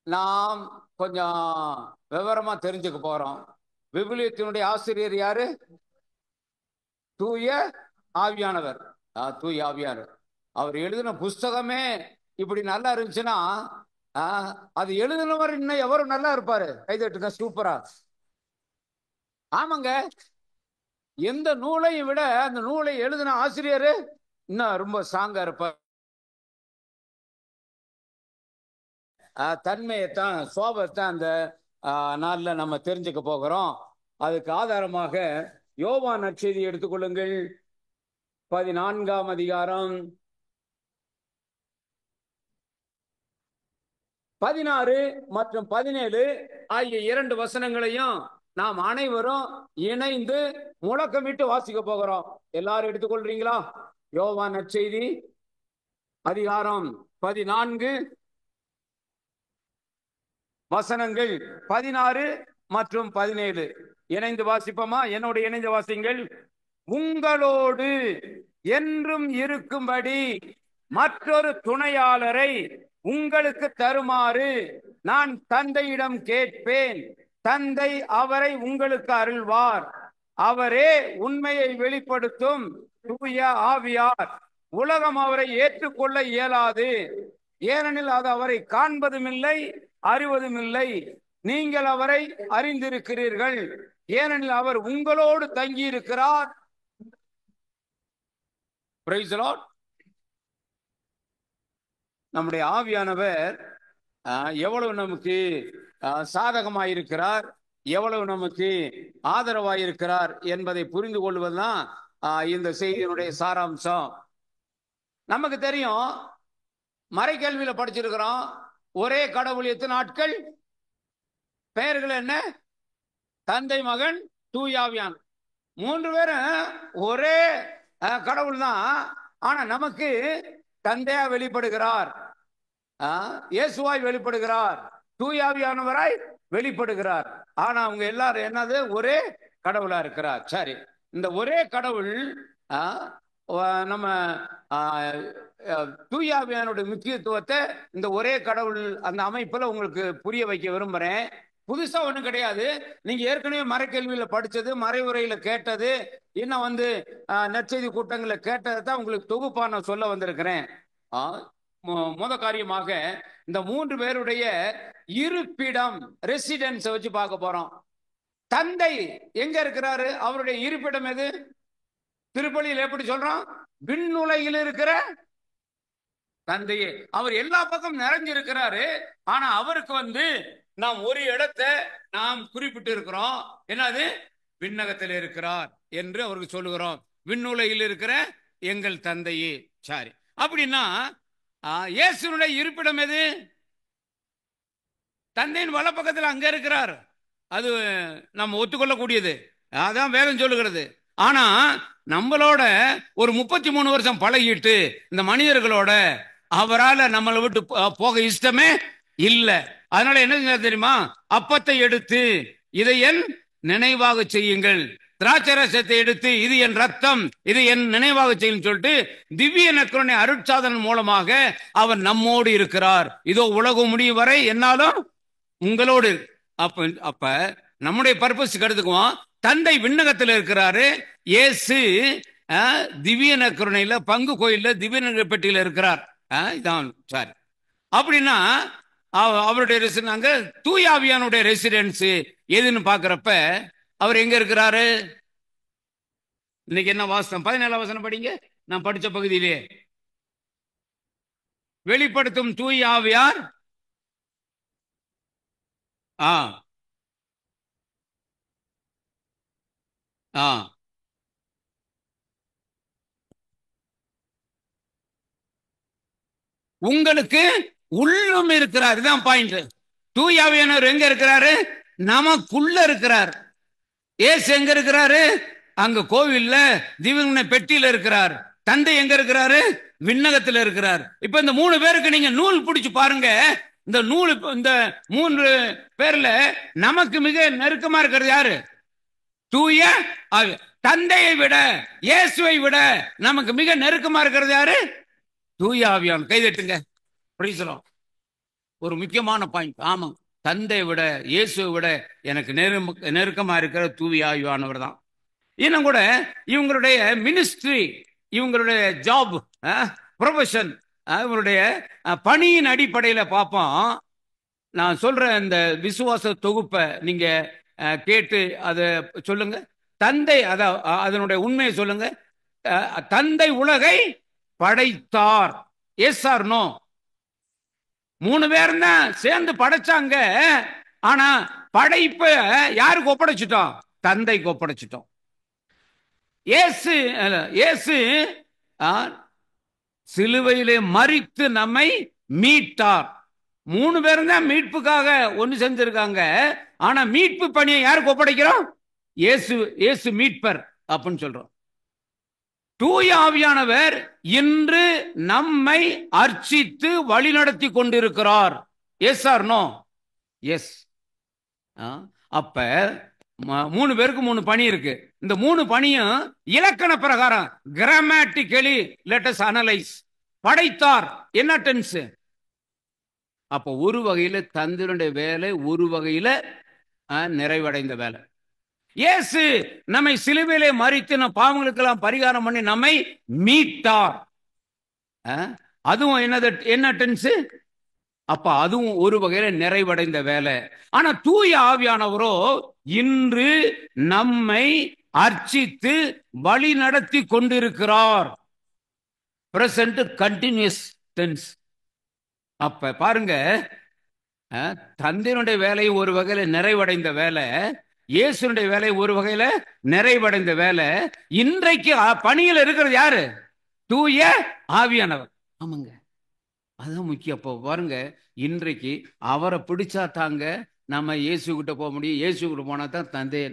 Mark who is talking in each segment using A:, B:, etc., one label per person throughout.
A: நாம் கொஞ்சம் விவரமா தெரிஞ்சுக்க போறோம். விவிலியத்தினுடைய ஆசிரியர் யாரு? தூய ஆவியானவர். தூய ஆவியானவர். அவர் எழுதின புஸ்தகமே இப்படி நல்லா இருந்துச்சுன்னா அது எழுதினவர் இன்னும் எவரும் நல்லா இருப்பாரு. கைதட்டுங்க, சூப்பரா. ஆமாங்க, எந்த நூலையும் விட அந்த நூலை எழுதின ஆசிரியர் இன்னும் ரொம்ப ஸ்ட்ராங்கா இருப்பார். தன்மையைத்தான், சோபத்தான் அந்த நாள்ல நம்ம தெரிஞ்சுக்க போகிறோம். அதுக்கு ஆதாரமாக யோவான் நற்செய்தி எடுத்துக்கொள்ளுங்கள். 14ஆம் அதிகாரம் 16 மற்றும் 17 ஆகிய 2 வசனங்களையும் நாம் அனைவரும் இணைந்து முழக்கமிட்டு வாசிக்க போகிறோம். எல்லாரும் எடுத்துக்கொள்றீங்களா? யோவான் நற்செய்தி அதிகாரம் 14 வசனங்கள் 16 மற்றும் 17 இணைந்து வாசிப்போமா? என்னோட இணைந்து வாசிங்கள். உங்களோடு என்றும் இருக்கும்படி மற்றொரு துணையாளரை உங்களுக்கு தருமாறு நான் தந்தையிடம் கேட்பேன். தந்தை அவரை உங்களுக்கு அருள்வார். அவரே உண்மையை வெளிப்படுத்தும் தூய ஆவியார். உலகம் அவரை ஏற்றுக்கொள்ள இயலாது, ஏனெனில் அது அவரை காண்பதும் இல்லை, அறிவதும் இல்லை. நீங்கள் அவரை அறிந்திருக்கிறீர்கள், ஏனெனில் அவர் உங்களோடு தங்கி இருக்கிறார். Price the Lord. நம்முடைய ஆவியானவர் எவ்வளவு நமக்கு சாதகமாயிருக்கிறார், எவ்வளவு நமக்கு ஆதரவாயிருக்கிறார் என்பதை புரிந்து கொள்வதுதான் இந்த செய்தியினுடைய சாராம்சம். நமக்கு தெரியும், மறைக்கல்வியில படிச்சிருக்கிறோம், ஒரே கடவுள் எத்தனை ஆட்கள்? பெயர்கள் என்ன? தந்தை, மகன், தூயாவியான். 3 பேரும் ஒரே கடவுள் தான். ஆனா நமக்கு தந்தையா வெளிப்படுகிறார், இயேசுவாய் வெளிப்படுகிறார், தூயாவியானவராய் வெளிப்படுகிறார். ஆனா அவங்க எல்லாரும் என்னது? ஒரே கடவுளா இருக்கிறார். சரி, இந்த ஒரே கடவுள் நம்ம தூயாவியானுடைய முக்கியத்துவத்தை இந்த ஒரே கடவுள் அந்த அமைப்புல உங்களுக்கு புரிய வைக்க விரும்புறேன். புதுசா ஒண்ணும் கிடையாது. நீங்க ஏற்கனவே மறைக்கல்வியில படிச்சது, மறைவுரையில கேட்டது, இன்னும் நற்செய்தி கூட்டங்களை கேட்டதை தான் உங்களுக்கு தொகுப்பா நான் சொல்ல வந்திருக்கிறேன். முத காரியமாக இந்த 3 பேருடைய இருப்பிடம், ரெசிடென்ஸ் வச்சு பார்க்க போறோம். தந்தை எங்க இருக்கிறாரு? அவருடைய இருப்பிடம் எது? திருப்பலியில் எப்படி சொல்றோம்? விண்ணுலகில் இருக்கிற தந்தையே. அவர் எல்லா பக்கம் நிறைஞ்சிருக்கிறாரு. ஆனா அவருக்கு நாம் ஒரு இடத்தை நாம் குறிப்பிட்டு இருக்கிறோம். என்னது? விண்ணகத்தில் இருக்கிறார் என்று அவருக்கு சொல்லுகிறோம். விண்ணுலகில் இருக்கிற எங்கள் தந்தையே. சரி, அப்படின்னா இயேசுனுடைய இருப்பிடம் எது? தந்தையின் வலப்பக்கத்தில் அங்க இருக்கிறார். அது நம்ம ஒத்துக்கொள்ளக்கூடியது, அதான் வேதம் சொல்லுகிறது. ஆனா நம்மளோட ஒரு 33 வருஷம் பழகிட்டு இந்த மனிதர்களோட அவரால் நம்மளை விட்டு போக இஷ்டமே இல்லை. அதனால என்ன தெரியுமா? அப்பத்தை எடுத்து இதை என் நினைவாக செய்யுங்கள், திராட்சரசத்தை எடுத்து இது என் ரத்தம், இது என் நினைவாக செய்யும் சொல்லிட்டு திவ்ய நற்கருணை அருட்சாதனம் மூலமாக அவர் நம்மோடு இருக்கிறார். இதோ உலகம் முடியும் வரை என்னாலும் உங்களோடு. அப்ப நம்முடைய பர்பஸ் எடுத்துக்குவோம். தந்தை விண்ணகத்தில் இருக்கிறாரு, இயேசு திவ்ய நற்கருணையில பங்கு கோயில்ல திவ்ய நற்கருணை பெட்டியில இருக்கிறார். இதான் சார். அப்படின்னா அவருடைய ரெசிடென்ஸ், தூயாவியானுடைய ரெசிடென்ஸ் எதுன்னு பாக்குறப்ப அவர் எங்க இருக்கிறாரு? இன்னைக்கு என்ன வாசம்? 17 வசனம் படிங்க. நான் படிச்ச பகுதியிலே வெளிப்படுத்தும் தூய ஆவியார் உங்களுக்கு உள்ளும் இருக்கிறார். இதுதான் பாயிண்ட். தூயாவியானவர் எங்க இருக்கிறாரு? நமக்குள்ள இருக்கிறார். இயேசு எங்க இருக்கிறாரு? அங்க கோவில்ல திவ்ய பெட்டியில இருக்கிறார். தந்தை எங்க இருக்கிறாரு? விண்ணகத்தில் இருக்கிறார். இப்ப இந்த 3 பேருக்கு நீங்க நூல் பிடிச்சு பாருங்க. இந்த நூல், இந்த 3 பேர்ல நமக்கு மிக நெருக்கமா இருக்கிறது யாரு? தூய தந்தையை விட, இயேசுவை விட நமக்கு மிக நெருக்கமா இருக்கிறது யாரு? தூய ஆவியான். கைதட்டுங்க. Price the Lord. ஒரு முக்கியமான பாயிண்ட். ஆமா, தந்தை விட இயேசுவை விட எனக்கு நெருக்கமா இருக்கிற தூய ஆவியானவர் தான். இன்னும் கூட இவங்களுடைய மினிஸ்ட்ரி, இவங்களுடைய ஜாப், ப்ரொஃபஷன், இவங்களுடைய பணியின் அடிப்படையில பார்ப்போம். நான் சொல்ற இந்த விசுவாச தொகுப்பை நீங்க கேட்டு அதை சொல்லுங்க. தந்தை அதனுடைய உண்மையை சொல்லுங்க. தந்தை உலகை படைத்தார். S or no? 3 பேர் தான் சேர்ந்து படைச்சாங்க. ஆனா படைப்ப யாருக்கு ஒப்படைச்சிட்டோம்? தந்தைக்கு ஒப்படைச்சிட்டோம். இயேசு சிலுவையிலே மரித்து நம்மை மீட்டார். 3 பேரும் தான் மீட்புக்காக ஒன்று செஞ்சிருக்காங்க. ஆனா மீட்பு பணியை யாருக்கு ஒப்படைக்கிறோம்? இயேசு மீட்பர் அப்படின்னு சொல்றோம். தூய ஆவியானவர் இன்று நம்மை அர்ச்சித்து வழிநடத்தி கொண்டிருக்கிறார். Yes or no? எஸ். அப்ப 3 பேருக்கு 3 பணி இருக்கு. இந்த 3 பணியும் இலக்கண பிரகாரம் கிராமட்டிக்கலி லெட் அஸ் அனலைஸ். படைத்தார் என்ன டென்ஸ்? அப்ப ஒரு வகையில தந்தையுடைய வேலை, ஒரு வகையில நிறைவடைந்த வேலை. இயேசு நம்மை சிலுவையிலே மரித்து நம் பாவங்களுக்கெல்லாம் பரிகாரம் பண்ணி நம்மை மீட்டார். அதுவும் என்ன டென்ஸ்? அப்ப அதுவும் ஒரு வகையில நிறைவடைந்த வேலை. ஆனா தூய ஆவியானவரோ இன்று நம்மை அர்ச்சித்து வழி நடத்தி கொண்டிருக்கிறார். Present continuous tense. அப்ப பாருங்க, தந்தையினுடைய வேலை ஒரு வகையில நிறைவடைந்த வேலை, இயேசுனுடைய வேலை ஒரு வகையில நிறைவடைந்த வேலை. இன்றைக்கு பணியில் இருக்கிறது யாரு? தூய ஆவியானவர். ஆமாங்க, அதுதான் முக்கியம். அப்போ பாருங்க, இன்றைக்கு அவரை பிடிச்சா தாங்க நம்ம இயேசு கிட்ட போக முடியும். இயேசு கிட்ட போனா தான் தந்தையை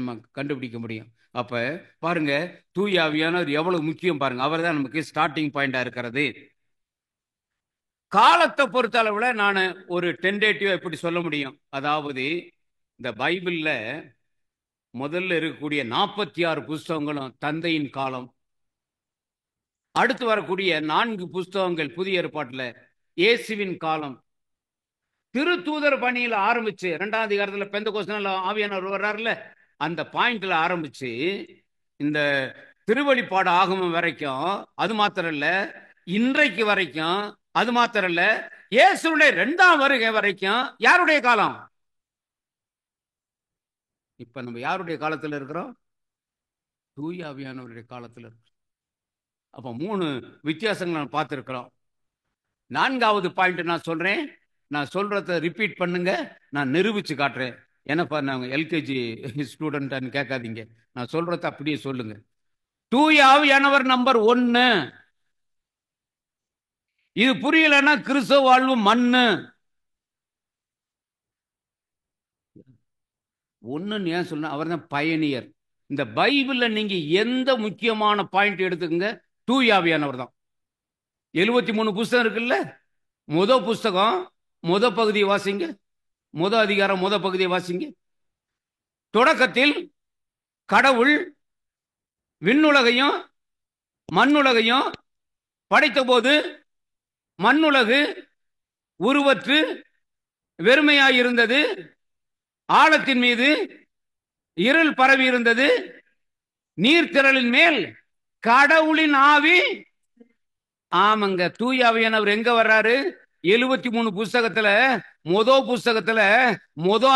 A: நம்ம கண்டுபிடிக்க முடியும். அப்ப பாருங்க, தூய ஆவியானவர் எவ்வளவு முக்கியம் பாருங்க. அவர் தான் நமக்கு ஸ்டார்டிங் பாயிண்டா இருக்கிறது. காலத்தை பொறுத்த அளவுல நான் ஒரு டென்டேட்டிவா எப்படி சொல்ல முடியும்? அதாவது இந்த பைபிள்ல முதல்ல இருக்கக்கூடிய 46 புஸ்தகங்களும் தந்தையின் காலம். அடுத்து வரக்கூடிய 4 புஸ்தகங்கள் புதிய ஏற்பாட்டுல இயேசுவின் காலம். திருத்தூதர் பணியில ஆரம்பிச்சு 2ஆம் அதிகாரத்துல பெந்தெகோஸ்து ஆவியானவர் வர்றாருல, அந்த பாயிண்ட்ல ஆரம்பிச்சு இந்த திருவெளிப்பாடு ஆகமம் வரைக்கும், அது மாத்திரம் இல்ல இன்றைக்கு வரைக்கும், அது மாத்திரம் இல்ல இயேசுடைய 2ஆம் வருகை வரைக்கும் யாருடைய காலம்? இப்ப நம்ம யாருடைய காலத்துல இருக்கிறோம்? தூய ஆவியானவருடைய காலத்துல இருக்கிறோம். அப்ப 3 வித்தியாசங்கள் நான் பார்த்திருக்கிறோம். 4வது பாயிண்ட் நான் சொல்றேன். நான் சொல்றத ரிப்பீட் பண்ணுங்க, நான் நிரூபிச்சு காட்டுறேன். ஏன்னா நாங்க எல்கேஜி ஸ்டூடெண்ட் கேட்காதீங்க, நான் சொல்றத அப்படியே சொல்லுங்க. தூய ஆவியானவர் நம்பர் 1. இது புரியலன்னா கிறிஸ்தவ வாழ்வு மண்ணு. ஒண்ணுன்னு ஏன் சொன்ன? அவர் தான் பயணியர். இந்த பைபிள்ல நீங்க எந்த முக்கியமான பாயிண்ட் எடுத்துக்கங்க, தூய ஆவியானவர் தான். 73 புஸ்தகம் இருக்குல்ல, புஸ்தகம் பகுதியை வாசிங்க, அதிகாரம் பகுதியை வாசிங்க. தொடக்கத்தில் கடவுள் விண்ணுலகையும் மண்ணுலகையும் படைத்த போது மண்ணுலகு உருவற்று வெறுமையாயிருந்தது. ஆழத்தின் மீது இருள் பரவி இருந்தது. நீர்த்திரளின் மேல் கடவுளின் ஆவி. ஆமாங்க, தூய ஆவியானவர் எங்க வர்றாரு? 73 புஸ்தகத்துல புஸ்தகத்துல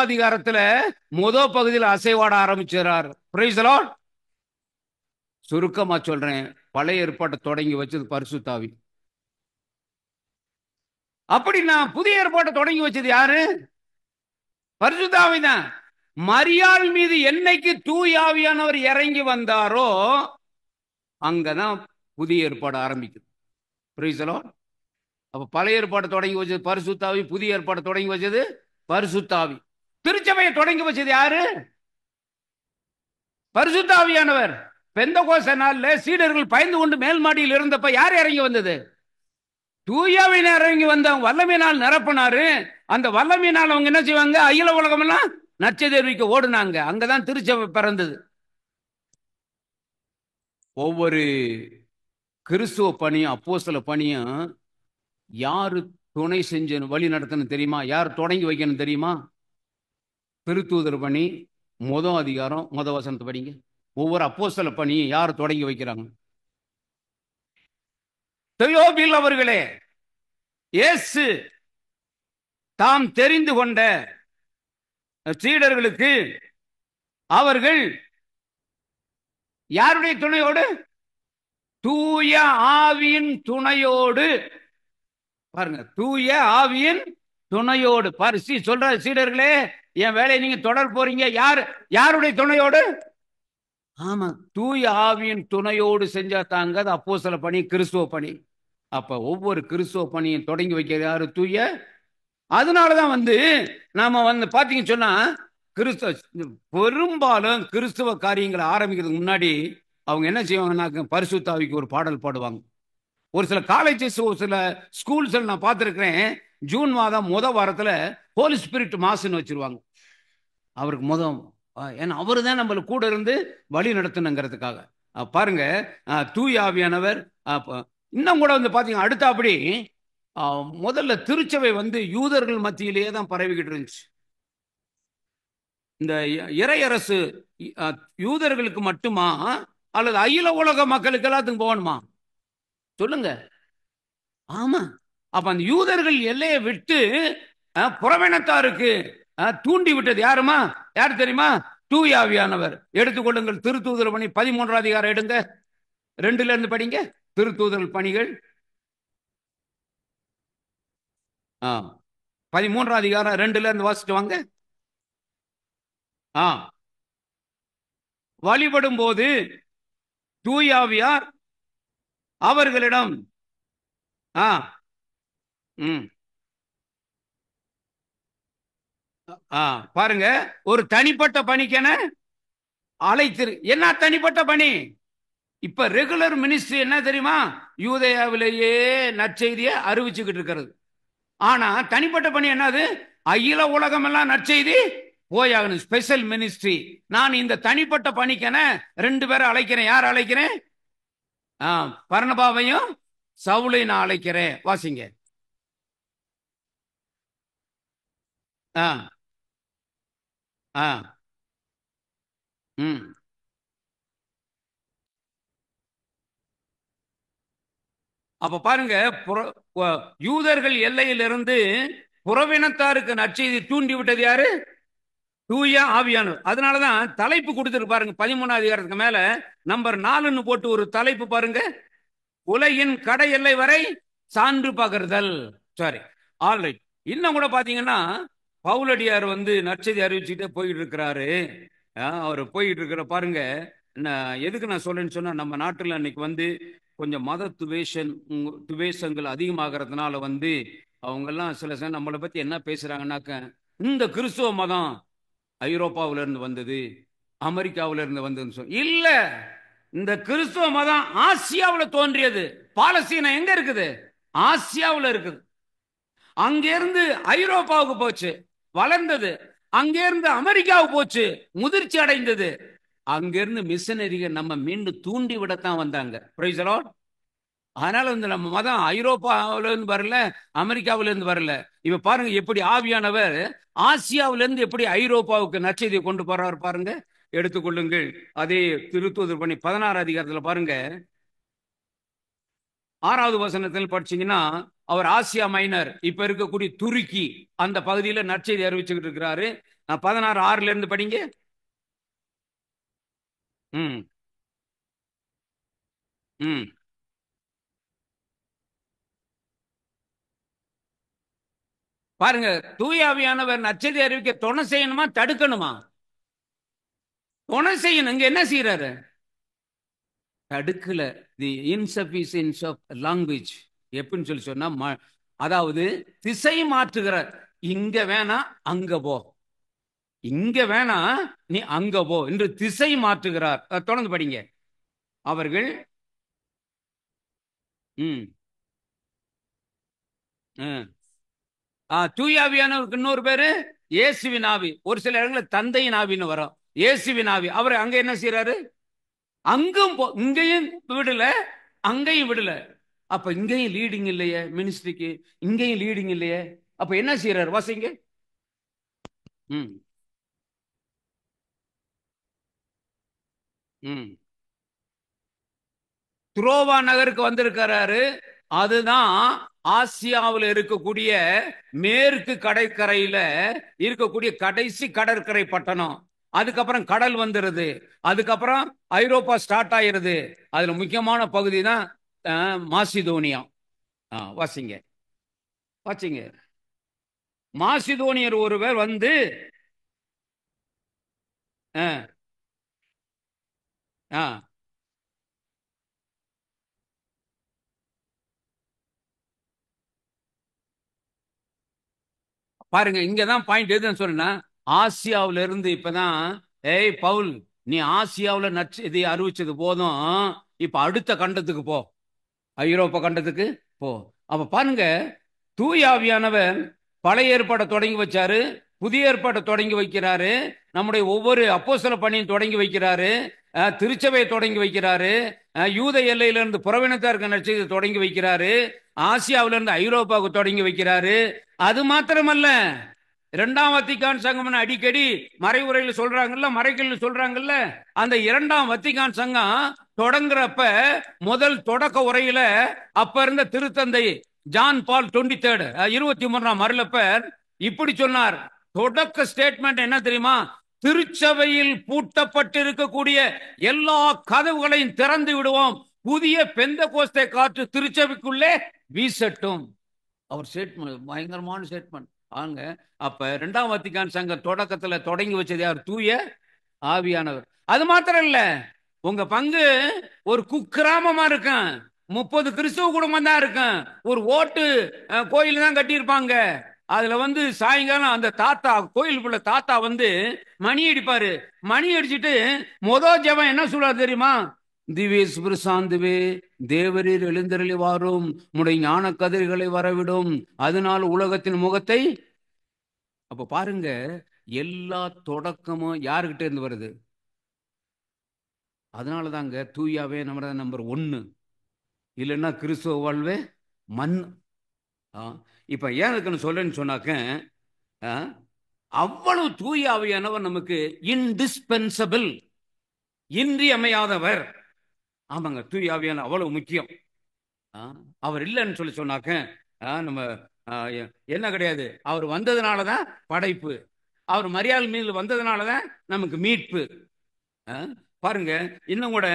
A: அதிகாரத்துல பகுதியில் அசைவாட ஆரம்பிச்சார். Price the Lord. சுருக்கமா சொல்றேன், பழைய ஏற்பாட்டை தொடங்கி வச்சது பரிசுத்த ஆவி. அப்படின்னா புதிய ஏற்பாட்டை தொடங்கி வச்சது யாரு? பரிசுத்த ஆவி தான். மரியாள் மீது என்னைக்கு தூய ஆவியானவர் இறங்கி வந்தாரோ அங்கதான் புதிய ஏற்பாடு ஆரம்பிக்குது. Price the Lord. அப்ப பழைய ஏற்பாடு தொடங்கி வச்சது பரிசுத்த ஆவி, புதிய ஏற்பாடு தொடங்கி வச்சது பரிசுத்த ஆவி. திருச்சபையை தொடங்கி வச்சது யாரு? பரிசுத்த ஆவியானவர். பெந்தெகோஸ்து நாள்ல சீடர்கள் பயந்து கொண்டு மேல் மாடியில் இருந்தப்ப யார் இறங்கி வந்தது? தூய ஆவியானவர் இறங்கி வந்தவங்க வல்லமையினால் நிரப்பினாரு. அந்த வல்லமையினால் அவங்க என்ன செய்வாங்க? அகில உலகம் எல்லாம் நற்செய்திக்கு ஓடுனாங்க. அங்கதான் திருச்சபை பிறந்தது. ஒவ்வொரு கிறிஸ்துவ பணியும் அப்போஸ்தல பணியும் யாரு துணை செஞ்சு வழி நடத்தணும் தெரியுமா? யார் தொடங்கி வைக்கணும் தெரியுமா? திருத்தூதர் பணி அதிகாரம் வசனத்தை படிங்க. ஒவ்வொரு அப்போஸ்தல பணி யார் தொடங்கி வைக்கிறாங்க? தெயோபில் அவர்களே, இயேசு தாம் தெரிந்து கொண்ட சீடர்களுக்கு அவர்கள் யாருடைய துணையோடு? தூய ஆவியின் துணையோடு. பாருங்க, தூய ஆவியின் துணையோடு. பாரு, சொல்ற சீடர்களே, என் வேலையை நீங்க தொடர் போறீங்க. யாருடைய துணையோடு? ஆமா, தூய ஆவியின் துணையோடு செஞ்சா தாங்க அது அப்போஸ்தல பணி, கிறிஸ்துவ பணி. அப்ப ஒவ்வொரு கிறிஸ்துவ பணியும் தொடங்கி வைக்கிறது யாரு? தூய. அதனாலதான் நாம பாத்தீங்கன்னு சொன்னா, பெரும்பாலும் கிறிஸ்துவ காரியங்களை ஆரம்பிக்கிறதுக்கு முன்னாடி அவங்க என்ன செய்வாங்கன்னா, பரிசுத்த ஆவிக்கு ஒரு பாடல் பாடுவாங்க. ஒரு சில காலேஜஸ், ஒரு சில ஸ்கூல்ஸ் நான் பார்த்துருக்கிறேன், ஜூன் மாதம் வாரத்துல ஹோலி ஸ்பிரிட் மாசுன்னு வச்சிருவாங்க. அவருக்கு ஏன்னா அவரு தான் நம்மள கூட இருந்து வழி நடத்தணுங்கிறதுக்காக. பாருங்க, தூய ஆவியானவர். இன்னும் கூட பாத்தீங்க, அடுத்த அப்படி முதல்ல திருச்சபை யூதர்கள் மத்தியிலேயே தான் பரவிக்கிட்டு இருந்துச்சு. இந்த இறையரசு யூதர்களுக்கு மட்டுமா அல்லது அகில உலக மக்களுக்கு எல்லாத்துக்கும் போகணுமா? சொல்லுங்க. ஆமா, அப்ப அந்த யூதர்கள் எல்லையை விட்டு புறவினத்தாருக்கு தூண்டி விட்டது யாருமா? யார் தெரியுமா? தூய ஆவியானவர். எடுத்துக்கொள்ளுங்கள், திருத்தூதர் பணி 13 அதிகாரம் எடுங்க, 2ல இருந்து படிங்க. திருத்தூதர் பணிகள் 13 அதிகாரம் 2ல இருந்து வாசிட்டு வாங்க. வழிபடும் போது தூயாவியார் அவர்களிடம் பாருங்க, ஒரு தனிப்பட்ட பணிக்கென அழைத்திரு. என்ன தனிப்பட்ட பணி? இப்ப ரெகுலர் மினிஸ்ட்ரி என்ன தெரியுமா? யூதேயாவிலேயே நற்செய்தியை அறிவிச்சுக்கிட்டு இருக்கிறது. ஆனா தனிப்பட்ட பணி என்னது? அகில உலகம் எல்லாம் நற்செய்தி போயாகணும். Special ministry. நான் இந்த தனிப்பட்ட பணிக்கென 2 பேரை அழைக்கிறேன். யார் அழைக்கிறேன்? பர்னபாவையும் சவுலை நான் அழைக்கிறேன். வாசிங்க. அப்ப பாருங்க, யூதர்கள் எல்லையிலிருந்து புறவினத்தாருக்கு நற்செய்தி தூண்டி விட்டது யாரு? தூய ஆவியானவர். அதனாலதான் தலைப்பு கொடுத்துருக்கு பாருங்க, 13 அதிகாரத்துக்கு மேல நம்பர் 4ன்னு போட்டு ஒரு தலைப்பு பாருங்க, உலகின் கடை எல்லை வரை சான்று பகர்தல். Sorry, alright. இன்னும் கூட பாத்தீங்கன்னா, பவுலடியார் நற்செய்தி அறிவிச்சுட்டே போயிட்டு இருக்கிறாரு. அவர் போயிட்டு இருக்கிற பாருங்க. எதுக்கு நான் சொல்றேன்னு சொன்னா, நம்ம நாட்டுல அன்னைக்கு கொஞ்சம் மத துவேஷங்கள் அதிகமாகிறதுனால அவங்க எல்லாம் சில நம்மளை பத்தி என்ன பேசுறாங்கன்னாக்க, இந்த கிறிஸ்துவ மதம் ஐரோப்பாவில இருந்து வந்தது, அமெரிக்காவில இருந்து வந்தது. இல்ல, இந்த கிறிஸ்துவ மதம் ஆசியாவில் தோன்றியது. பாலஸ்தீனம் எங்க இருக்குது? ஆசியாவில் இருக்குது. அங்கிருந்து ஐரோப்பாவுக்கு போச்சு, வளர்ந்தது. அங்கிருந்து அமெரிக்காவுக்கு போச்சு, முதிர்ச்சி அடைந்தது. அங்கிருந்து மிஷனரிகள் நம்ம மீண்டும் தூண்டி விடத்தான் வந்தாங்க. Price the Lord. அதனால நம்ம மதம் ஐரோப்பாவில இருந்து வரல, அமெரிக்காவில இருந்து வரல. இப்ப பாருங்க, எப்படி ஆவியானவர் ஆசியாவில இருந்து எப்படி ஐரோப்பாவுக்கு நற்செய்தியை கொண்டு போறாரு பாருங்க. எடுத்துக்கொள்ளுங்கள், அதே திருத்தூதர் பணி 16 அதிகாரத்துல பாருங்க, 6வது வசனத்தில் படிச்சீங்கன்னா, அவர் ஆசியா மைனர், இப்ப இருக்கக்கூடிய துருக்கி அந்த பகுதியில நற்செய்தி அறிவிச்சுக்கிட்டு இருக்கிறாரு. 16:6ல இருந்து படிங்க. பாருங்க, தூயாவியானவர் நற்செய்தி அறிவிக்க துணை செய்யணுமா தடுக்கணுமா? துணை செய்யணும். இங்க என்ன செய்யறாரு? தடுக்கல. தி இன்சபிஷியன்ஸ் ஆஃப் லாங்குவேஜ் எப்படின்னு சொல்லி சொன்னா, அதாவது திசை மாற்றுகிறார். இங்க வேணா அங்க போ, இங்க வேணா நீ அங்க போ என்று திசை மாற்றுகிறார். தொடர்ந்து படிங்க. அவர்கள் தூயாவியானவருக்கு இன்னொரு பேரு இயேசுவின் ஆவி. ஒரு சில இடங்களில் தந்தையின் ஆவின்னு வரும். இயேசுவின் ஆவி. அவர் அங்க என்ன செய்யறாரு? அங்கும் இங்கேயும் விடல, அங்கேயும் விடல. அப்ப இங்கேயும் லீடிங் இல்லையே, மினிஸ்ட்ரிக்கு இங்கேயும் லீடிங் இல்லையே. அப்ப என்ன செய்யறாரு வாசிங்க. ம் ம் துரோவா நகருக்கு வந்திருக்கிறாரு. அதுதான் ஆசியாவில் இருக்கக்கூடிய மேற்கு கடற்கரையில இருக்கக்கூடிய கடைசி கடற்கரை பட்டணம். அதுக்கப்புறம் கடல் வந்துருது. அதுக்கப்புறம் ஐரோப்பா ஸ்டார்ட் ஆயிருது. அதுல முக்கியமான பகுதி தான் மாசிதோனியா. வாசிங்க வாசிங்க. மாசிதோனியர் ஒருவர் வந்து அஹ், அஹ், பாருங்க, இங்கதான் பாயிண்ட் எதுன்னு சொன்னா, ஆசியாவில இருந்து இப்பதான், ஏய் பவுல், நீ ஆசியாவுல நச்சு இதை அறிவிச்சது போதும், இப்ப அடுத்த கண்டத்துக்கு போ, ஐரோப்பா கண்டத்துக்கு போ. அப்ப பாருங்க, தூய ஆவியானவர் பழைய ஏற்பாட்டை தொடங்கி வச்சாரு, புதிய ஏற்பாட்டை தொடங்கி வைக்கிறாரு, நம்முடைய ஒவ்வொரு அப்போஸ்தல பணியும் தொடங்கி வைக்கிறாரு, திருச்சபையை தொடங்கி வைக்கிறாரு, யூத எல்லையிலிருந்து புறவினத்தாருக்கு நற்செய்தியை தொடங்கி வைக்கிறாரு, ஆசியாவிலிருந்து ஐரோப்பாவுக்கு தொடங்கி வைக்கிறாரு. அது மாத்திரமல்ல, இரண்டாம் வத்திக்கான் சங்கம் அடிக்கடி மறைவுரையில் சொல்றாங்கல்ல, மறைகள் சொல்றாங்கல்ல, அந்த இரண்டாம் வத்திக்கான் சங்கம் தொடங்குறப்ப முதல் தொடக்க உரையில அப்ப இருந்த திருத்தந்தை ஜான் பால் 23 23ஆம் அருளப்பர் இப்படி சொன்னார். தொடக்க ஸ்டேட்மெண்ட் என்ன தெரியுமா? திருச்சபையில் பூட்டப்பட்டிருக்கக்கூடிய எல்லா கதவுகளையும் திறந்து விடுவோம், புதிய பெந்தெகோஸ்தே காற்று திருச்சபைக்குள்ளே வீசட்டும். அவர் ஸ்டேட்மெண்ட் பயங்கரமான ஸ்டேட்மெண்ட். ஆங்க, அப்ப இரண்டாம் வத்திக்கான் சங்கம் தொடக்கத்துல தொடங்கி வச்சது யார்? தூய ஆவியானவர். அது மாத்திரம் இல்ல, உங்க பங்கு ஒரு குக்கிராமமா இருக்கும், 30 கிறிஸ்துவ குடும்பம் தான் இருக்கும், ஒரு ஓட்டு கோயில் தான் கட்டியிருப்பாங்க. அதுல வந்து சாயங்காலம் அந்த தாத்தா, கோயிலுக்குள்ள தாத்தா வந்து மணி அடிப்பாரு. மணி அடிச்சுட்டு ஜெபம் என்ன சொல்றாரு தெரியுமா? திவேஸ்வர சாந்துவே, தேவரீர் எழுந்தருளி வாரும், உடைய ஞான கதிர்களை வரவிடும், அதனால் உலகத்தின் முகத்தை. அப்ப பாருங்க, எல்லா தொடக்கமும் யாருகிட்ட இருந்து வருது? அதனாலதாங்க தூயாவே நம்ம நம்பர் 1, இல்லைன்னா கிறிஸ்துவ வாழ்வே மண். இப்ப ஏன் இருக்குன்னு சொல்றேன்னு சொன்னாக்க, அவ்வளவு தூய ஆவியானவர் நமக்கு இன்டிஸ்பென்சபிள், இன்றியமையாதவர். ஆமாங்க, தூய ஆவியான அவ்வளவு முக்கியம். அவர் இல்லைன்னு சொல்லி சொன்னாக்க நம்ம என்ன கிடையாது. அவர் வந்ததுனாலதான் படைப்பு, அவர் மரியாதை மீது வந்ததுனாலதான் நமக்கு மீட்பு. பாருங்க, இன்னும் கூட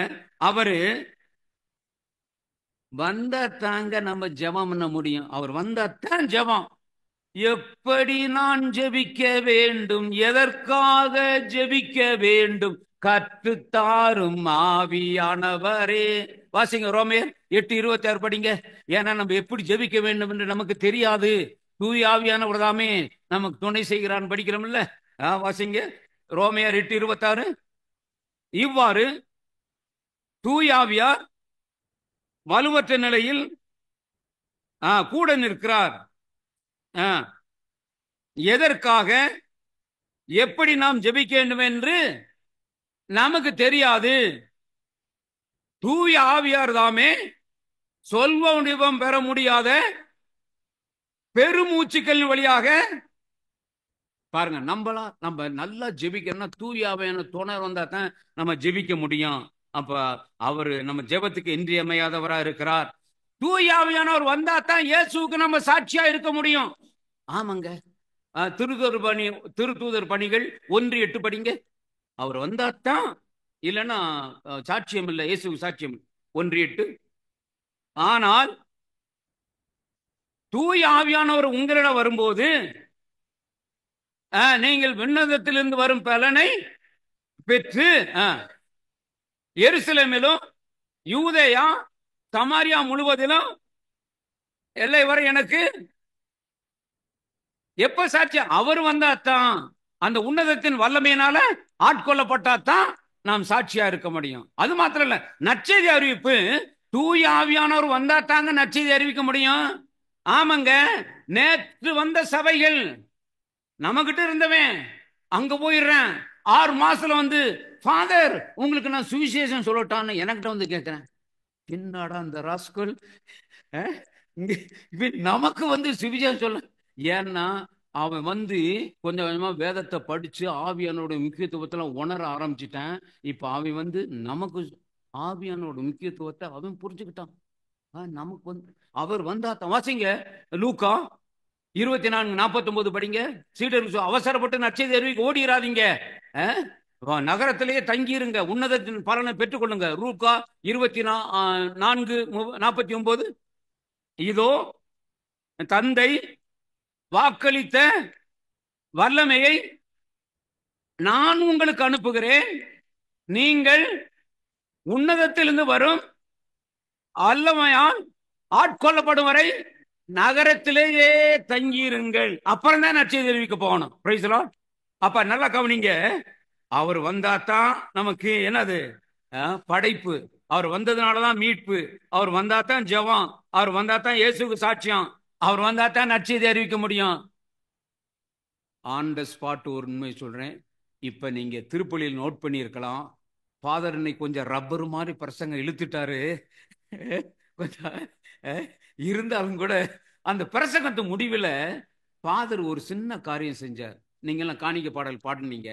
A: அவரு வந்தா தாங்க நம்ம ஜெபம் பண்ண முடியும். அவர் வந்தாத்தான் ஜெபம். எப்படி நான் ஜெபிக்க வேண்டும், எதற்காக ஜெபிக்க வேண்டும், கற்றுத்தாரும் ஆவியானவரே. வாசிங்க ரோமேயர் 8:26 படிங்க. ஏன்னா நம்ம எப்படி ஜெபிக்க வேண்டும் என்று நமக்கு தெரியாது, தூய ஆவியானவர் தாமே நமக்கு துணை செய்கிறான் படிக்கிறோம்ல. வாசிங்க ரோமேயர் 8:26. இவ்வாறு தூய ஆவியார் வலுவற்ற நிலையில் கூட நிற்கிறார். எதற்காக, எப்படி நாம் ஜெபிக்க வேண்டும் என்று நமக்கு தெரியாது. தூய ஆவியார் தாமே சொல்வ வடிவம் பெற முடியாத பெருமூச்சுக்கள் வழியாக, பாருங்க, நம்ம நல்லா ஜெபிக்கணும்னா தூய ஆவியான துணை வந்தா தான் நம்ம ஜெபிக்க முடியும். அப்ப அவரு நம்ம ஜெபத்துக்கு இன்றியமையாதவரா இருக்கிறார். தூய ஆவியானவர் வந்தா தான் இயேசுவுக்கு நம்ம சாட்சியா இருக்க முடியும். ஆமாங்க, திருத்தூதர் பணிகள் 1:8 படிங்க. அவர் வந்தாத்தான், இல்லைன்னா சாட்சியம் இல்லை, இயேசுக்கு சாட்சியம் 1:8. ஆனால் தூய ஆவியானவர் உங்களிடம் வரும்போது நீங்கள் விண்ணகத்திலிருந்து வரும் பலனை பெற்று எருசலேமிலும் யூதேயா சமாரியா முழுவதிலும் எல்லை வரை எனக்கு எப்ப சாட்சி? அவர் வந்தாத்தான், அந்த உன்னதத்தின் வல்லமையினால ஆட்கொள்ளப்பட்டாத்தான் நாம் சாட்சியா இருக்க முடியும். அது மாத்திரம் இல்ல, நற்செய்தி அறிவிப்பு தூய ஆவியானவர் வந்தா தாங்க நற்செய்தி அறிவிக்க முடியும். ஆமாங்க, நேற்று வந்த சபைகள் நம்மகிட்ட இருந்தவன் அங்க போயிடுறேன், 6 மாசத்துல வந்து ஃபாதர் உங்களுக்கு நான் சுவிசேஷம் சொல்லட்டான்னு எனக்கிட்ட வந்து கேட்கிறேன். என்னடா அந்த ராஸ்கல் நமக்கு வந்து சுவிசேஷம் சொல்ல, ஏன்னா அவன் வந்து கொஞ்சம் கொஞ்சமா வேதத்தை படிச்சு ஆவியானோட முக்கியத்துவத்துல உணர ஆரம்பிச்சுட்டான். இப்ப அவன் வந்து நமக்கு ஆவியானோட முக்கியத்துவத்தை அவன் புரிஞ்சுக்கிட்டான். நமக்கு வந்து அவர் வந்தா வாசிங்க லூக்கா 24:49 படிங்க. சீடர்கள் அவசரப்பட்டு நற்செய்தி அறிவிக்க ஓடிராதீங்க, நகரத்திலேயே தங்கியிருங்க, உன்னதத்தின் பலனை பெற்றுக்கொள்ளுங்க. லூக்கா 24:49. இதோ தந்தை வாக்களித்த வல்லமையை நான் உங்களுக்கு அனுப்புகிறேன், நீங்கள் உன்னதத்திலிருந்து வரும் வல்லமையால் ஆட்கொள்ளப்படும் வரை நகரத்திலேயே தங்கியிருங்கள். அப்புறம் தான் நற்செய்தி அறிவிக்க போகணும். Price the Lord. அப்ப நல்லா கவனிங்க, அவர் வந்தாதான் நமக்கு என்னது படைப்பு, அவர் வந்ததுனாலதான் மீட்பு, அவர் வந்தாதான் ஜெபம், அவர் வந்தாதான் இயேசுக்கு சாட்சியம், அவர் வந்தாதான் நற்செய்தி அறிவிக்க முடியும். ஆன் த ஸ்பாட் ஒரு உண்மை சொல்றேன். இப்ப நீங்க திருப்பலியில் நோட் பண்ணி இருக்கலாம், ஃபாதர் இன்னைக்கு கொஞ்சம் ரப்பர் மாதிரி பிரசங்க இழுத்துட்டாரு. கொஞ்சம் இருந்தாலும் கூட அந்த பிரசங்கத்து முடிவில் ஃபாதர் ஒரு சின்ன காரியம் செஞ்சார். நீங்கெல்லாம் காணிக்கை பாடல் பாடுனீங்க.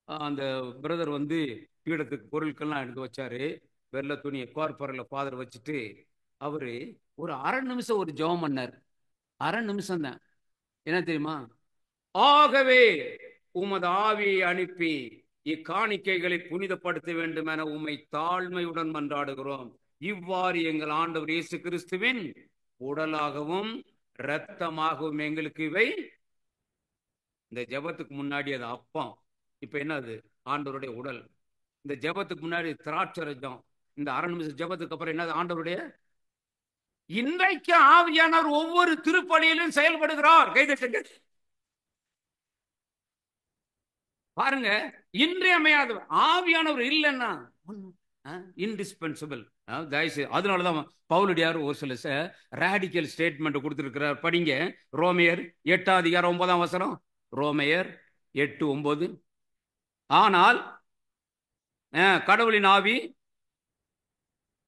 A: அந்த பிரதர் வந்து பீடத்துக்கு பொருட்கள்லாம் எடுத்து வச்சாரு. வெள்ளை துணி எக்வார்பரில் ஃபாதர் வச்சுட்டு அவரு ஒரு அரை நிமிஷம் ஒரு ஜெபம் பண்ணார். அரை நிமிஷம் தான். என்ன தெரியுமா? ஆகவே உமது ஆவியை அனுப்பி இக்காணிக்கைகளை புனிதப்படுத்த வேண்டும் என உம்மை தாழ்மையுடன் மன்றாடுகிறோம். இவ்வாறு எங்கள் ஆண்டவர் இயேசு கிறிஸ்துவின் உடலாகவும் இரத்தமாகவும் எங்களுக்கு இவை. இந்த ஜெபத்துக்கு முன்னாடி அது அப்பம், இப்ப என்னது ஆண்டவருடைய உடல். இந்த ஜெபத்துக்கு முன்னாடி திராட்சரஜம், இந்த அரை நிமிஷம் ஜெபத்துக்கு அப்புறம் என்னது ஆண்டவருடைய. இன்றைக்கு ஆவியானவர் ஒவ்வொரு திருப்பலியிலும் செயல்படுகிறார். கைதட்டுங்க பாருங்க, இன்றியமையாதவர் ஆவியானவர் இல்லைன்னா இன்டிஸ்பென்சிபிள். அதனாலதான் பவுலடியார் ஒரு சில ராடிக்கல் ஸ்டேட்மெண்ட் கொடுத்திருக்கிறார். படிங்க ரோமையர் 8:9. ரோமையர் 8:9. ஆனால் கடவுளின் ஆவி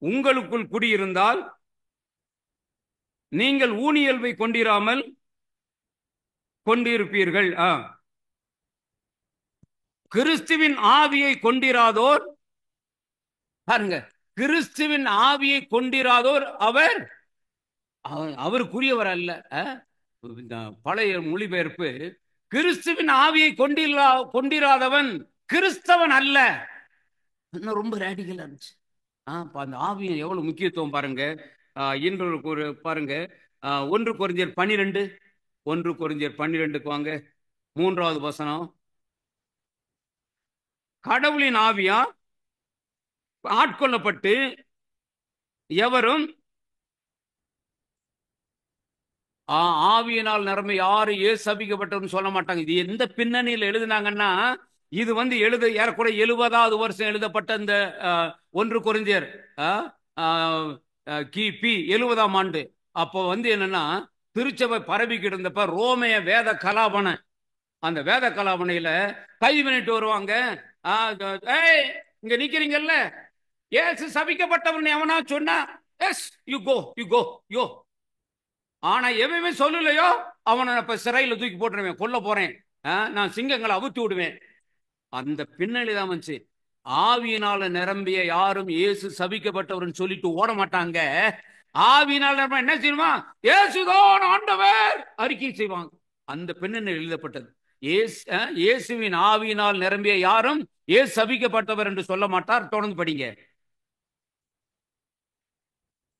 A: உங்களுக்குள் குடியிருந்தால் நீங்கள் ஊனியல்பை கொண்டிராமல் கொண்டிருப்பீர்கள். கிறிஸ்துவின் ஆவியை கொண்டிராதோர், பாருங்க, கிறிஸ்துவின் ஆவியை கொண்டிராதோர் அவர் அவருக்குரியவர் அல்ல. பழைய மொழிபெயர்ப்பு, கிறிஸ்துவின் ஆவியை கொண்டிராதவன் கிறிஸ்தவன் அல்ல. ரொம்ப ரேடிக்கலா இருந்துச்சு. அந்த ஆவியை எவ்வளவு முக்கியத்துவம் பாருங்க. இன்று பாருங்க 1 கொரிந்தியர் 12. 1 கொரிந்தியர் 12க்கு வாங்க, 3வது வசனம். கடவுளின் ஆவியா ஆட்கொள்ளப்பட்டு எவரும் ஆவியினால் நிரம்பி யாரு சபிக்கப்பட்டவர்னு சொல்ல மாட்டாங்க. இது எந்த பின்னணியில் எழுதினாங்கன்னா, இது வந்து ஏறக்குறைய 70வது வருஷம் எழுதப்பட்ட இந்த 1 கொரிந்தியர் கிபி 70ஆம் ஆண்டு. அப்போ வந்து என்னன்னா, திருச்சபை பரவிக்கிட்டு இருந்தப்ப ரோமைய வேத கலாபனை, அந்த வேத கலாபனையில கைது பண்ணிட்டு வருவாங்க. இங்க நிக்கிறீங்கல்ல, ஏசு சபிக்கப்பட்டவன் எவனா சொன்னா yes you go you go யோ. ஆனா எவமே சொல்லலையோ அவனை இப்ப சிறையில தூக்கி போட்டுருவேன், கொல்ல போறேன், நான் சிங்கங்களை அவுத்து விடுவேன். அந்த பின்னணி தான் வந்துச்சு. ஆவியினால நிரம்பிய யாரும் இயேசு சபிக்கப்பட்டவர்னு சொல்லிட்டு ஓட மாட்டாங்க. ஆவியினால என்ன செய்யுமா, இயேசுதான் ஆண்டவர் அறிக்கை செய்வாங்க. அந்த பின்னணி எழுதப்பட்டது. இயேசுவின் ஆவியினால் நிரம்பிய யாரும் இயேசு சபிக்கப்பட்டவர் என்று சொல்ல மாட்டார். தொடர்ந்து படிங்க.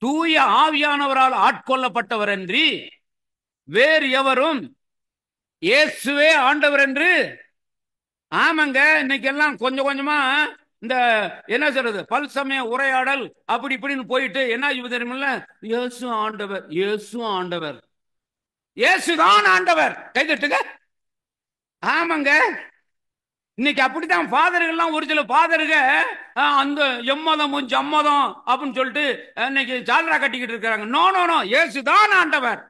A: தூய ஆவியானவரால் ஆட்கொள்ளப்பட்டவர் என்று வேறு எவரும் இயேசுவே ஆண்டவர் என்று. ஆமாங்க, இன்னைக்கு எல்லாம் கொஞ்சம் கொஞ்சமா இந்த என்ன சொல்றது, பல் சமய உரையாடல் அப்படி இப்படின்னு போயிட்டு என்ன தெரியுமில்ல, இயேசு ஆண்டவர், இயேசு ஆண்டவர், இயேசுதான் ஆண்டவர். கைதட்டுங்க. ஆமாங்க, இன்னைக்கு அப்படித்தான் ஃபாதர்கள்லாம், ஒரு சில ஃபாதருங்க அந்த எம்மதமும் ஜம்மதம் அப்படின்னு சொல்லிட்டு இன்னைக்கு ஜாலரா கட்டிக்கிட்டு இருக்கிறாங்க. நோ நோ நோ, இயேசுதான் ஆண்டவர்.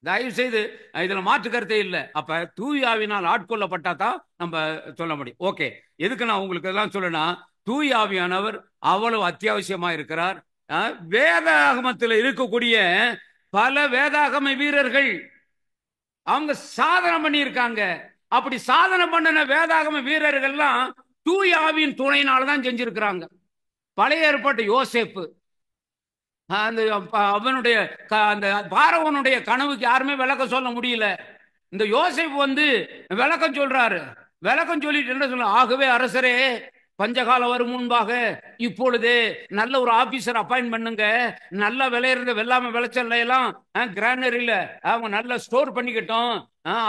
A: தயவு செய்து இதுல மாற்று கருத்தே இல்லை. அப்ப தூயாவினால் ஆட்கொள்ளப்பட்டா தான் நம்ம சொல்ல முடியும். ஓகே, எதுக்கு நான் உங்களுக்கு எல்லாம் சொல்லணும், தூயாவியானவர் அவ்வளவு அத்தியாவசியமா இருக்கிறார். வேதாகமத்தில் இருக்கக்கூடிய பல வேதாகம வீரர்கள் அவங்க சாதனை பண்ணியிருக்காங்க. அப்படி சாதனை பண்ணின வேதாகம வீரர்கள்லாம் தூய ஆவியின் துணையினால்தான் செஞ்சிருக்கிறாங்க. பழைய ஏற்பாட்டு யோசேப்பு, அந்த அவனுடைய அந்த பார்வோனுடைய கனவுக்கு யாருமே விளக்கம் சொல்ல முடியல. இந்த யோசேப்பு வந்து விளக்கம் சொல்றாரு. விளக்கம் சொல்லிட்டு என்ன சொல்ல, ஆகவே அரசரே, பஞ்சகாலம் வரும் முன்பாக இப்பொழுது நல்ல ஒரு ஆபீசர் அப்பாயிண்ட் பண்ணுங்க, நல்ல விளையிறது வெள்ளாம விளைச்சல் எல்லாம் கிரானரியில அவங்க நல்ல ஸ்டோர் பண்ணிக்கிட்டோம்.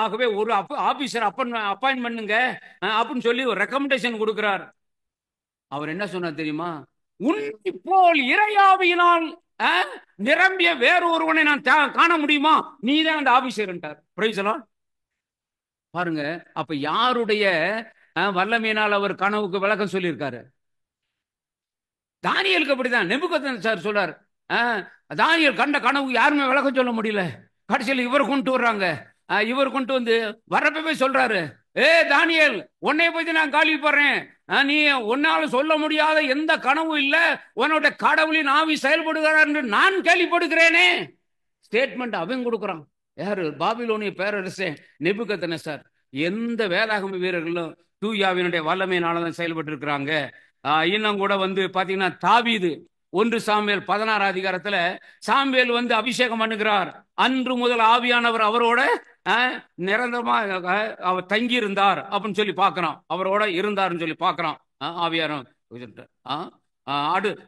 A: ஆகவே ஒரு ஆபீசர் அப்பாயிண்ட் பண்ணுங்க அப்படின்னு சொல்லி ஒரு ரெக்கமெண்டேஷன் கொடுக்கிறார். அவர் என்ன சொன்னார் தெரியுமா? உன்னை போல் இறையாவியினால் நிரம்பிய வேறு ஒருவனை நான் காண முடியுமா? நீதான் அந்த ஆபீசர். பாருங்க, அப்ப யாருடைய வல்லமையினால் அவர் கனவுக்கு விளக்கம் சொல்லியிருக்காரு? தானியலுக்கு அப்படிதான். நேபுகாத்நேச்சார் சொல்றார், தானியல் கண்ட கனவுக்கு யாருமே விளக்கம் சொல்ல முடியல. கடைசியில் இவர் கொண்டு வர்றாங்க. இவர் கொண்டு வந்து வரப்பவே சொல்றாரு, தானியல், உன்னை பத்தி நான் கேள்விப்படுறேன். நீ உன்னால சொல்ல முடியாத எந்த கனவும் இல்ல, உன்னோட கடவுளின் ஆவி செயல்படுகிறார் என்று நான் கேள்விப்படுகிறேனே. ஸ்டேட்மெண்ட் அவன் கொடுக்குறான். யாரு? பாபிலோனிய பேரரசே நேபுகாத்நேச்சார். எந்த வேதாகம வீரர்களும் தூயாவினுடைய வல்லமையினாலதான் செயல்பட்டு இருக்கிறாங்க. இன்னும் கூட வந்து பாத்தீங்கன்னா, தாவீது 1 சாமுவேல் 16 அதிகாரத்துல சாமுவேல் வந்து அபிஷேகம் பண்ணுகிறார். அன்று முதல் ஆவியானவர் அவரோட நிரந்தரமா அவர் தங்கி இருந்தார் அப்படின்னு சொல்லி பாக்குறோம். அவரோட இருந்தார்னு சொல்லி பாக்குறோம். ஆவியானவர்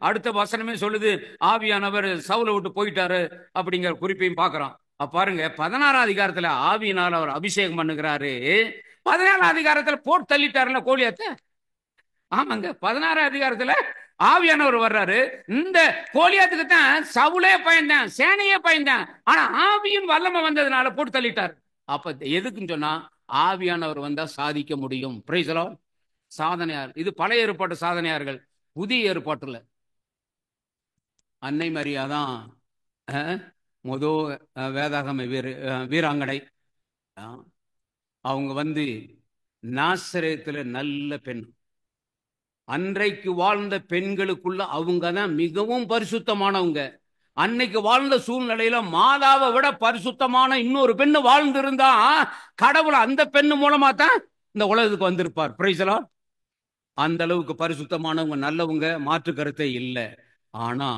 A: அடுத்த வசனமே சொல்லுது, ஆவியானவர் சவுலை விட்டு போயிட்டாரு அப்படிங்கிற குறிப்பையும் பாக்குறோம். பாருங்க, 16 அதிகாரத்துல ஆவியினால் அவர் அபிஷேகம் பண்ணுகிறாரு. 17 அதிகாரத்துல போட்டு தள்ளிட்டாருல கோலியாத்த. ஆமாங்க, 16 அதிகாரத்துல ஆவியானவர் வர்றாரு. இந்த கோலியாத்துக்கு தான் சவுலே பயந்தான், சேனையே பயந்தான். ஆனா ஆவியின் வல்லமை வந்ததுனால போட்டு தள்ளிட்டார். அப்ப எதுக்குன்னு சொன்னா, ஆவியானவர் வந்தா சாதிக்க முடியும். Praise the lord. சாதனையார். இது பழைய ஏற்பாட்டு சாதனையார்கள். புதிய ஏற்பாட்டுல அன்னை மரியாதான் முதல் வேதாகம வீராங்கனை. அவங்க வந்து நாசரேத்துல நல்ல பெண். அன்றைக்கு வாழ்ந்த பெண்களுக்குள்ள அவங்க தான் மிகவும் பரிசுத்தமானவங்க. அன்னைக்கு வாழ்ந்த சூழ்நிலையில மாதாவை விட பரிசுத்தமான இன்னொரு பெண்ணு வாழ்ந்து இருந்தா கடவுள் அந்த பெண்ணு மூலமா தான் இந்த உலகத்துக்கு வந்திருப்பார். Price the lord. அந்த அளவுக்கு பரிசுத்தமானவங்க, நல்லவங்க, மாற்று கருத்தை இல்லை. ஆனா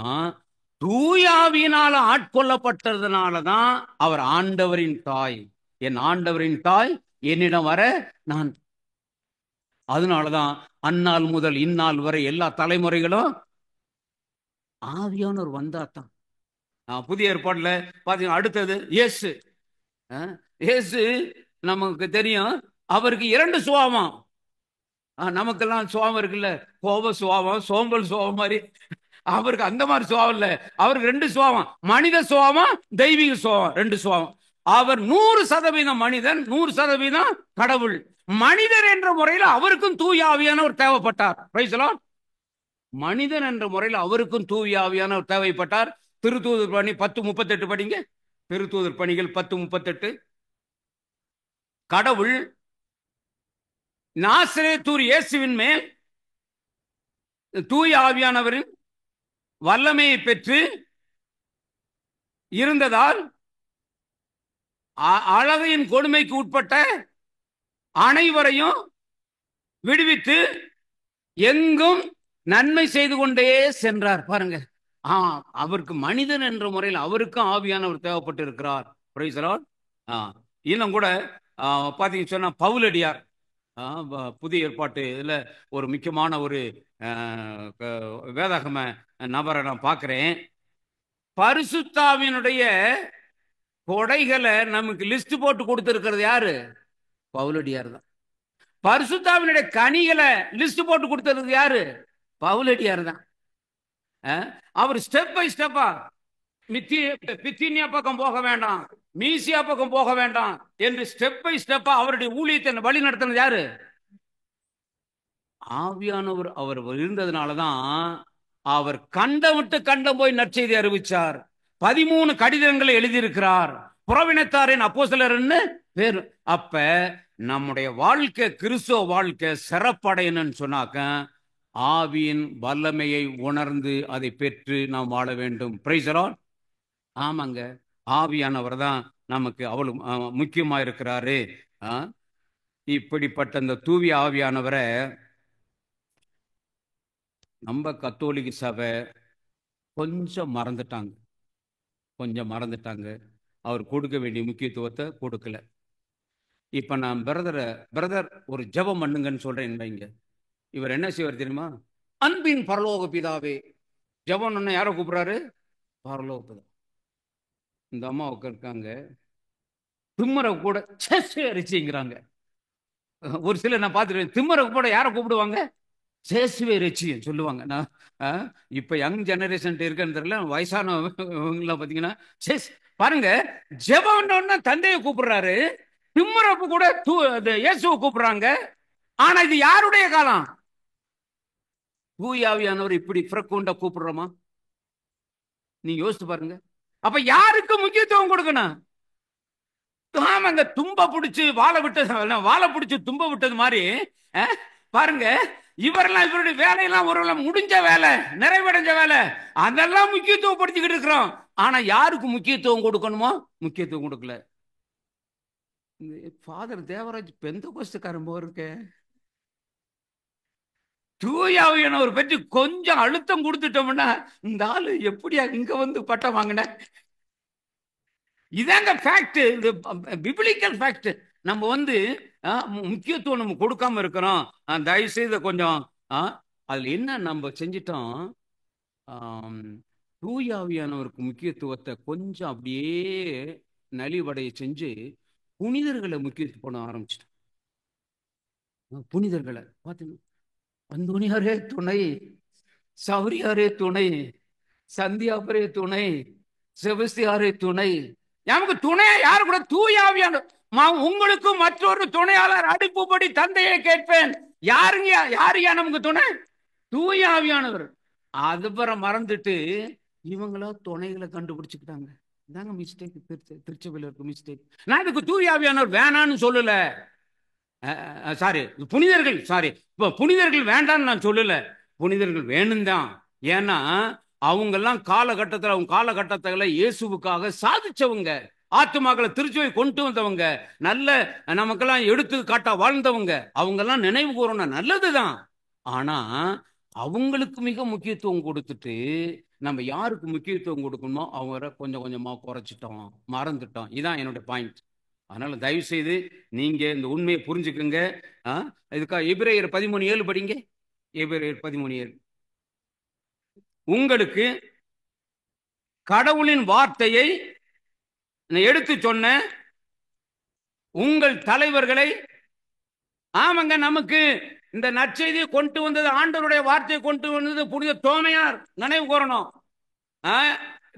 A: தூயாவியினால ஆட்கொள்ளப்பட்டதுனாலதான் அவர் ஆண்டவரின் தாய். என் ஆண்டவரின் தாய் என்னிடம் வர நான். அதனாலதான் அந்நாள் முதல் இந்நாள் வரை எல்லா தலைமுறைகளும் ஆவியானவர் வந்தாதான். புதிய ஏற்பாடுல பாத்தீங்கன்னா அடுத்தது இயேசு. இயேசு நமக்கு தெரியும், அவருக்கு 2 சுபாவம். நமக்கெல்லாம் சுபாவம் இருக்குல்ல, கோப சுபாவம், சோம்பல் சுபாவம் மாதிரி. அவருக்கு அந்த மாதிரி சுபாவம் இல்ல. அவருக்கு 2 சுபாவம், மனித சுபாவம், தெய்வீக சுபாவம். 2 சுபாவம். அவர் 100% மனிதன், 100% கடவுள். மனிதர் என்ற முறையில் அவருக்கும் தூய ஆவியானவர் தேவைப்பட்டார். Price the Lord. மனிதன் என்ற முறையில் அவருக்கும் தூய ஆவியானவர் தேவைப்பட்டார். திருத்தூதர் பணி 10:38 படிங்க. திருத்தூதர் பணிகள் 10:38. கடவுள் நாசரேத்தூர் இயேசுவின் மேல் தூய ஆவியானவரின் வல்லமையை பெற்று இருந்ததால் அழகையின் கொடுமைக்கு உட்பட்ட அனைவரையும் விடுவித்து எங்கும் நன்மை செய்து கொண்டே சென்றார். பாருங்க, அவருக்கு மனிதன் என்ற முறையில் அவருக்கும் ஆவியானவர் தேவைப்பட்டு இருக்கிறார். Price the Lord. இன்னும் கூட பாத்தீங்க சொன்னா பவுலடியார் புதிய ஏற்பாட்டு இதுல ஒரு முக்கியமான ஒரு வேதாகம நபரை நான் பார்க்கிறேன். பரிசுத்தாவினுடைய கொடைகளை நமக்கு லிஸ்ட் போட்டு கொடுத்திருக்கிறது யாரு? பவுலடியார் தான். பரிசுத்தாவினுடைய கனிகளை லிஸ்ட் போட்டு கொடுத்திருக்கிறது யாரு? பவுலடியார் தான். அவர் ஸ்டெப் பை ஸ்டெப்பா பித்தினியா பக்கம் போக வேண்டாம், மீசியா பக்கம் போக வேண்டாம் என்று ஸ்டெப் பை ஸ்டெப்பா அவருடைய ஊழியத்தை வழி நடத்தினது யாரு? ஆவியானவர் அவர் இருந்ததுனாலதான் அவர் கண்டம் விட்டு கண்டம் போய் நற்செய்தி அறிவிச்சார். 13 கடிதங்களை எழுதியிருக்கிறார். புறவினத்தாரின் அப்போஸ்தலர்னு பேரு. அப்ப நம்முடைய வாழ்க்கை, கிறிஸ்துவ வாழ்க்கை சிறப்படையணும்னு சொன்னாக்க ஆவியின் வல்லமையை உணர்ந்து அதை பெற்று நாம் வாழ வேண்டும். Price the Lord. ஆமாங்க, ஆவியானவர் தான் நமக்கு அவ்வளவு முக்கியமா இருக்கிறாரு. இப்படிப்பட்ட இந்த தூவி ஆவியானவரை நம்ம கத்தோலிக்க சபை கொஞ்சம் மறந்துட்டாங்க. அவர் கொடுக்க வேண்டிய முக்கியத்துவத்தை கொடுக்கல. இப்ப நான் பிரதர் ஒரு ஜெபம் பண்ணுங்கன்னு சொல்றேன் வைங்க. இவர் என்ன செய்வார் தெரியுமா? அன்பின் பரலோக பிதாவே, ஜெபம் யாரை கூப்பிடுறாரு? பரலோக பிதா. இந்த அம்மா இருக்காங்க, திம்மரை கூட ரிச்சிங்கிறாங்க. ஒரு சிலர் நான் பார்த்துருவேன், திம்மரை கூட யாரை கூப்பிடுவாங்க? சேசுவே ரிச்சின்னு சொல்லுவாங்க. நான் இப்ப யங் ஜெனரேஷன் இருக்குன்னு தெரியல, வயசானவங்களாம் பாத்தீங்கன்னா சேஸ் பாருங்க, ஜெபம்னு தந்தையை கூப்பிடுறாரு, திம்மரப்பு கூட இயேசுவை கூப்பிடுறாங்க. ஆனா இது யாருடைய காலம்? தூயாவியானவர் இப்படி ஃப்ரக்குண்டா கூப்பிடுறோமா? நீங்க யோசிச்சு பாருங்க. அப்ப யாருக்கு முக்கியத்துவம் கொடுக்கணும்? ஆமாங்க, தும்ப பிடிச்சு வாழை பிடிச்சு தும்ப விட்டது மாதிரி பாருங்க. இவரெல்லாம் இவருடைய வேலையெல்லாம் ஒரு முடிஞ்ச வேலை, நிறைவடைஞ்ச வேலை, அதெல்லாம் முக்கியத்துவப்படுத்திக்கிட்டு இருக்கிறோம். ஆனா யாருக்கு முக்கியத்துவம் கொடுக்கணுமோ முக்கியத்துவம் கொடுக்கல. ஃபாதர் தேவராஜ் பெந்தகோஸ்துக்காரன் போல இருக்க, தூயாவியானவர் பற்றி கொஞ்சம் அழுத்தம் கொடுத்துட்டோம்னா இந்த ஆளு எப்படியா இங்க வந்து பட்டம் வாங்கின? இதாங்க ஃபேக்ட், இது பிப்ளிக்கல் ஃபேக்ட். நம்ம முக்கியத்துவம் நம்ம கொடுக்காம இருக்கிறோம். தயவு செய்து கொஞ்சம் அதுல என்ன நம்ம செஞ்சிட்டோம், தூயாவியானவருக்கு முக்கியத்துவத்தை கொஞ்சம் அப்படியே நலிவடைய செஞ்சு புனிதர்களை முக்கியத்துவம் பண்ண ஆரம்பிச்சிட்டோம். புனிதர்களை பார்த்தீங்க, அந்தோனியாரே துணை, சௌரியாரே துணை, சந்தியாபரே துணை, செபஸ்தியாரே துணை. நமக்கு துணை யாரு கூட? தூயாவியான. உங்களுக்கு மற்றொரு துணையாளர் அனுப்பும்படி தந்தையை கேட்பேன். யாருயா நமக்கு துணை? தூயாவியானவர். அதுபுறம் மறந்துட்டு இவங்களா துணைகளை கண்டுபிடிச்சுக்கிட்டாங்க. இதாங்க மிஸ்டேக், திருச்சபையில் இருக்கு மிஸ்டேக். நான் இதுக்கு தூயாவியானவர் வேணான்னு சொல்லல, சாரி புனிதர்கள், புனிதர்கள் வேண்டான்னு நான் சொல்லல, புனிதர்கள் வேணும் தான். ஏன்னா அவங்கெல்லாம் அவங்க காலகட்டத்தில் இயேசுவுக்காக சாதிச்சவங்க, ஆத்துமாக்களை திருச்சுவை கொண்டு வந்தவங்க, நல்ல நமக்கெல்லாம் எடுத்து காட்டா வாழ்ந்தவங்க. அவங்கெல்லாம் நினைவு கூறணும், நல்லதுதான். ஆனா அவங்களுக்கு மிக முக்கியத்துவம் கொடுத்துட்டு நம்ம யாருக்கு முக்கியத்துவம் கொடுக்கணுமோ அவரை கொஞ்சம் கொஞ்சமா குறைச்சிட்டோம், மறந்துட்டோம். இதான் என்னோட பாயிண்ட். அதனால தயவு செய்து நீங்க இந்த உண்மையை புரிஞ்சுக்குங்க. இதுக்காக எபிரேயர் 13:7 படிங்க. எபிரேயர் 13:7. உங்களுக்கு கடவுளின் வார்த்தையை எடுத்து சொன்ன உங்கள் தலைவர்களை, ஆமாங்க, நமக்கு இந்த நற்செய்தியை கொண்டு வந்தது, ஆண்டவருடைய வார்த்தையை கொண்டு வந்தது புனித தோமையார், நினைவு கூறணும்.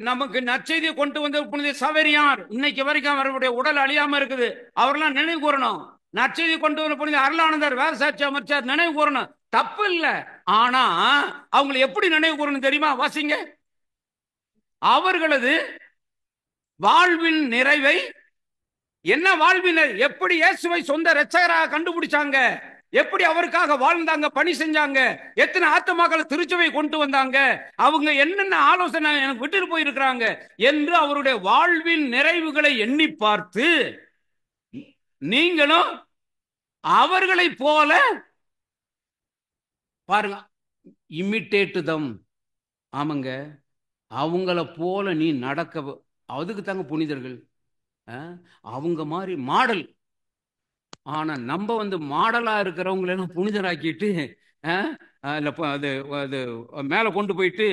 A: நமக்கு நற்செய்தியை கொண்டு வந்தது புனித சவேரியார், இன்னைக்கு வரைக்கும் அவருடைய உடல் அழியாம இருக்குது, அவரெல்லாம் நினைவு கூறணும். நற்செய்தி கொண்டு வந்த புனித அருளானந்தர், வேதசாட்சி அமைச்சர், நினைவு கூறணும், தப்பு இல்லை. ஆனா அவங்களை எப்படி நினைவு கூறணும் தெரியுமா? வாசிங்க. அவர்களது வாழ்வின் நிறைவை, என்ன வாழ்வினர், எப்படி இயேசுவை சொந்த இரட்சகராக கண்டுபிடிச்சாங்க, எப்படி அவருக்காக வாழ்ந்தாங்க, பணி செஞ்சாங்க, எத்தனை ஆத்துமாக்களை திருச்சபை கொண்டு வந்தாங்க, அவங்க என்னென்ன ஆலோசனை எனக்கு விட்டு போயிருக்கிறாங்க என்று அவருடைய வாழ்வின் நிறைவுகளை எண்ணி பார்த்து நீங்களும் அவர்களை போல பாருங்க, இமிட்டேட் தம். ஆமாங்க, அவங்கள போல நீ நடக்க, அதுக்கு தாங்க புனிதர்கள். அவங்க மாதிரி மாடல். ஆனா நம்ம மாடலா இருக்கிறவங்களெல்லாம் புனிதராக்கிட்டு அது மேல கொண்டு போயிட்டு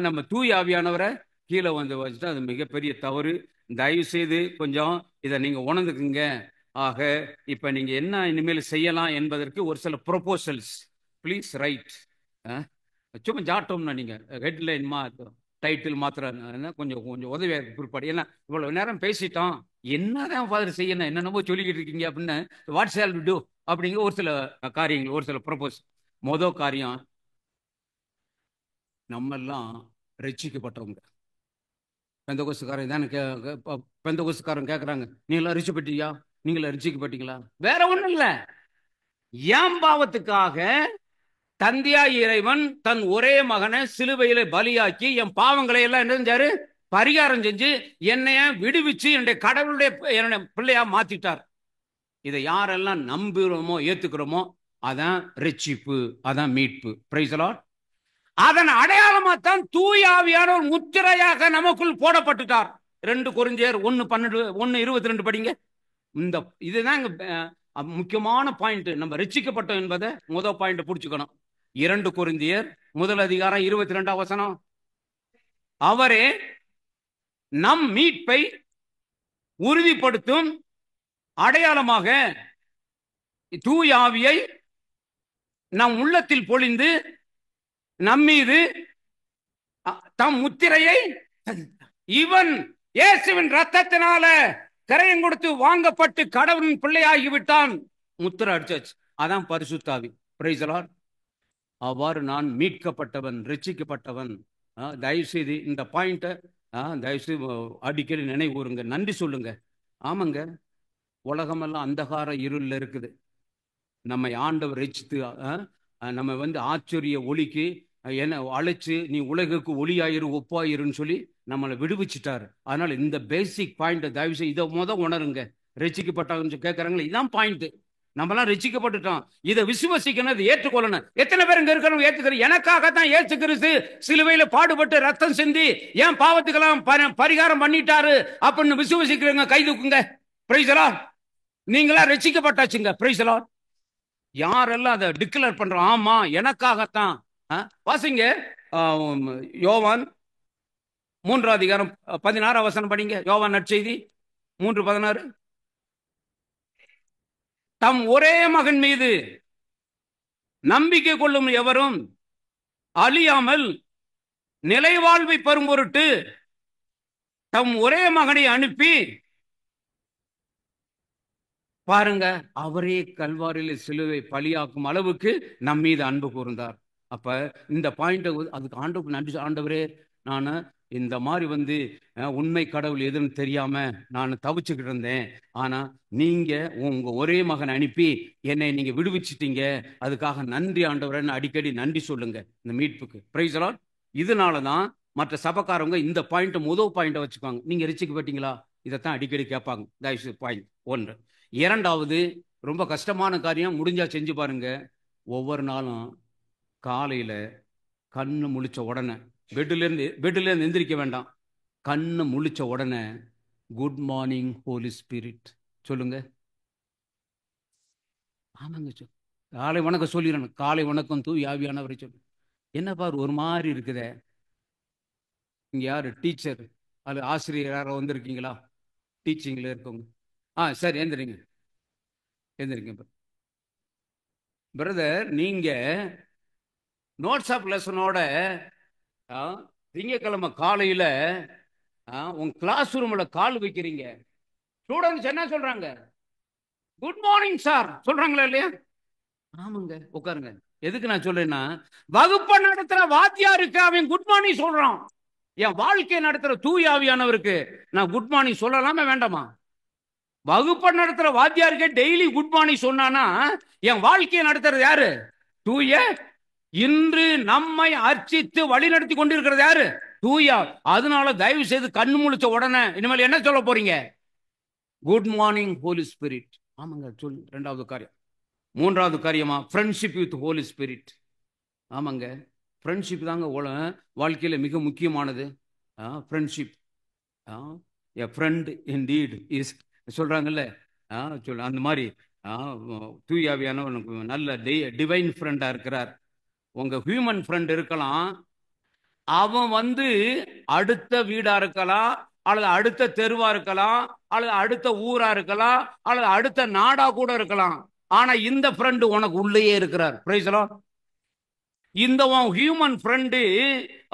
A: நம்ம தூய ஆவியானவரை கீழே வச்சுட்டு அது மிகப்பெரிய தவறு. தயவு செய்து கொஞ்சம் இதை நீங்க உணர்ந்துக்குங்க. ஆக இப்ப நீங்க என்ன இனிமேல் செய்யலாம் என்பதற்கு ஒரு சில ப்ரொபோசல்ஸ் ப்ளீஸ் ரைட். சும்மா ஜாட்டோம்னா நீங்க ஹெட்லைன் டைட்டில் மாத்திரம் கொஞ்சம் கொஞ்சம் உதவியாக பிற்பாடு. ஏன்னா இவ்வளவு நேரம் பேசிட்டோம், என்னதான் ஃபாதர் செய்யணும், என்னென்னமோ சொல்லிக்கிட்டு இருக்கீங்க அப்படின்னு, வாட் ஷால் வி டு அப்படிங்கிற ஒரு சில காரியங்கள், ஒரு சில ப்ரொபோஸ். மொதல் காரியம், நம்ம எல்லாம் ரட்சிக்கப்பட்டவங்க. பெந்தகோஸ்துக்காரன் தானே பெந்தகோஸ்துக்காரன் கேட்குறாங்க, நீங்களா ரட்சிக்கப்பட்டீங்களா, நீங்களா ரட்சிக்கப்பட்டீங்களா? வேற ஒன்றும் இல்லை, ஏன் பாவத்துக்காக தந்தையா இறைவன் தன் ஒரே மகனை சிலுவையில பலியாக்கி என் பாவங்களை எல்லாம் என்ன செஞ்சாரு? பரிகாரம் செஞ்சு என்னைய விடுவிச்சு என்னுடைய கடவுளுடைய என்னுடைய பிள்ளையா மாத்திட்டார். இதை யாரெல்லாம் நம்புகிறோமோ ஏத்துக்கிறோமோ அதான் ரட்சிப்பு, அதான் மீட்பு. Price the Lord. அதன் அடையாளமா தான் தூய ஆவியானவர் முத்திரையாக நமக்குள் போடப்பட்டுட்டார். 2 கொரிந்தியர் 1:12 1:22 படிங்க. இந்த இதுதான் முக்கியமான பாயிண்ட். நம்ம ரட்சிக்கப்பட்டோம் என்பதை முதல் பாயிண்ட் புடிச்சுக்கணும். 2 கொரிந்தியர் 1:22 அவரே நம் மீட்பை உறுதிப்படுத்தும் அடையாளமாக தூய ஆவியை நம் உள்ளத்தில் பொழிந்து நம்மீது தம் முத்திரையை இவன் இயேசுவின் ரத்தத்தினால கரையம் கொடுத்து வாங்கப்பட்டு கடவுளின் பிள்ளையாகிவிட்டான். முத்திரை அடிச்சாச்சு. அதான் பரிசுத்த ஆவி. Price the Lord. அவ்வாறு நான் மீட்கப்பட்டவன், ரட்சிக்கப்பட்டவன். தயவு செய்து இந்த பாயிண்ட தயவுசெய்து அடிக்கடி நினைவுறுங்க, நன்றி சொல்லுங்க. ஆமாங்க, உலகமெல்லாம் அந்தகார இருள் இருக்குது. நம்மை ஆண்டவர் ரட்சித்து நம்ம ஆச்சரிய ஒளிக்கு என்ன அழைச்சு நீ உலகுக்கு ஒளியாயிரு ஒப்பாயிருன்னு சொல்லி நம்மளை விடுவிச்சிட்டாரு. அதனால இந்த பேசிக் பாயிண்ட் தயவு செய்து இதை உணருங்க. ரட்சிக்கப்பட்டாங்க கேட்கறாங்களே, இதான் பாயிண்ட். நம்மளாம் ரட்சிக்கப்பட்டுட்டோம். இதை விசுவசிக்கணும், இதை ஏற்றுக்கொள்ளணும். எத்தனை பேர் இங்க இருக்கிறவங்க ஏற்றுக்கிறோம்? எனக்காகத்தான் இயேசு கிறிஸ்து சிலுவையில பாடுபட்டு ரத்தம் சிந்தி ஏன் பாவத்துக்கெல்லாம் பரிகாரம் பண்ணிட்டாரு அப்படின்னு விசுவசிக்கிறவங்க கை தூக்குங்க. Price the Lord. நீங்களா ரட்சிக்கப்பட்டாச்சுங்க. Price the Lord. யாரெல்லாம் அதை டிக்ளேர் பண்றோம், ஆமா எனக்காகத்தான். வாசிங்க யோவான் 3:16 படிங்க. யோவான் நற்செய்தி 3:16. தம் ஒரே மகன் மீது நம்பிக்கை கொள்ளும் எவரும் அழியாமல் நிலைவாழ்வை பெறும் பொருட்டு தம் ஒரே மகனை அனுப்பி, பாருங்க, அவரே கல்வாரியில் சிலுவை பலியாக்கும் அளவுக்கு நம் மீது அன்பு கூர்ந்தார். அப்ப இந்த பாயிண்ட் அதுக்கு ஆண்டவருக்கு நன்றி. ஆண்டவரே, நான் இந்த மாதிரி உண்மை கடவுள் எதுன்னு தெரியாம நான் தவிச்சுக்கிட்டு இருந்தேன். ஆனா நீங்க உங்க ஒரே மகன் அனுப்பி என்னை நீங்க விடுவிச்சிட்டீங்க. அதுக்காக நன்றி ஆண்டவரேன்னு அடிக்கடி நன்றி சொல்லுங்க இந்த மீட்புக்கு. Price the Lord. இதனாலதான் மற்ற சபக்காரவங்க இந்த பாயிண்ட் முதல் பாயிண்ட வச்சுக்குவாங்க. நீங்க ரட்சிக்கப்பட்டீங்களா? இதைத்தான் அடிக்கடி கேட்பாங்க. தயவுசெய்து பாயிண்ட் 1. 2வது ரொம்ப கஷ்டமான காரியம், முடிஞ்சா செஞ்சு பாருங்க. ஒவ்வொரு நாளும் காலையில கண்ணு முழிச்ச உடனே பெட்ல இருந்து எந்திரிக்க வேண்டாம். கண்ணு முழிச்ச உடனே குட் மார்னிங் ஹோலி ஸ்பிரிட் சொல்லுங்க. ஆமாங்க, காலை வணக்கம் சொல்லிடணும். காலை வணக்கம் தூய் ஆவியானவரை சொல்லு. என்ன பாரு ஒரு மாதிரி இருக்குதே. இங்க யாரு டீச்சர் அது ஆசிரியர் யாரோ வந்திருக்கீங்களா? டீச்சிங்ல இருக்கவங்க சரி, எந்திரிங்க பிரதர். நீங்க நோட்ஸ் ஆஃப் லெசனோட திங்கக்கிழமை காலையில உங்க கிளாஸ் ரூம்ல கால் வைக்கிறீங்க. ஸ்டூடெண்ட்ஸ் என்ன சொல்றாங்க? குட் மார்னிங் சார் சொல்றாங்களா இல்லையா? ஆமாங்க, உட்காருங்க. எதுக்கு நான் சொல்றேன்னா, வகுப்பை நடத்துற வாத்தியாருக்கு அவன் குட் மார்னிங் சொல்றான். என் வாழ்க்கையை நடத்துற தூய ஆவியானவருக்கு நான் குட் மார்னிங் சொல்லலாமா வேண்டாமா? வகுப்பை நடத்துற வாத்தியாருக்கு டெய்லி குட் மார்னிங் சொன்னானா என் வாழ்க்கையை நடத்துறது யாரு? தூய. இன்று நம்மை அர்ச்சித்து வழி நடத்தி கொண்டிருக்கிறது யாரு? தூயா. அதனால தயவு செய்து கண்ணு முழிச்ச உடனே இனிமேல் என்ன சொல்ல போறீங்க? Good morning Holy Spirit. ஆமாங்க, சொல்லு. 2வது காரியம். 3வது காரியமா, ஃப்ரெண்ட்ஷிப் வித் ஹோலி ஸ்பிரிட். ஆமாங்க, ஃப்ரெண்ட்ஷிப் தாங்க வாழ்க்கையில மிக முக்கியமானது. Friendship. A friend indeed is சொல்றாங்கல்ல, அந்த மாதிரி தூயாவியான நல்ல டிவைன் ஃப்ரெண்டா இருக்கிறார். உங்க ஹியூமன் ஃப்ரெண்ட் இருக்கலாம், அவன் அடுத்த வீடா இருக்கலாம், அல்லது அடுத்த தெருவா இருக்கலாம், அல்லது அடுத்த ஊரா இருக்கலாம், அல்லது அடுத்த நாடா கூட இருக்கலாம். ஆனா இந்த ஃப்ரெண்டு உனக்கு உள்ளேயே இருக்கிறார். Price the Lord. இந்த ஹியூமன் ஃப்ரெண்டு,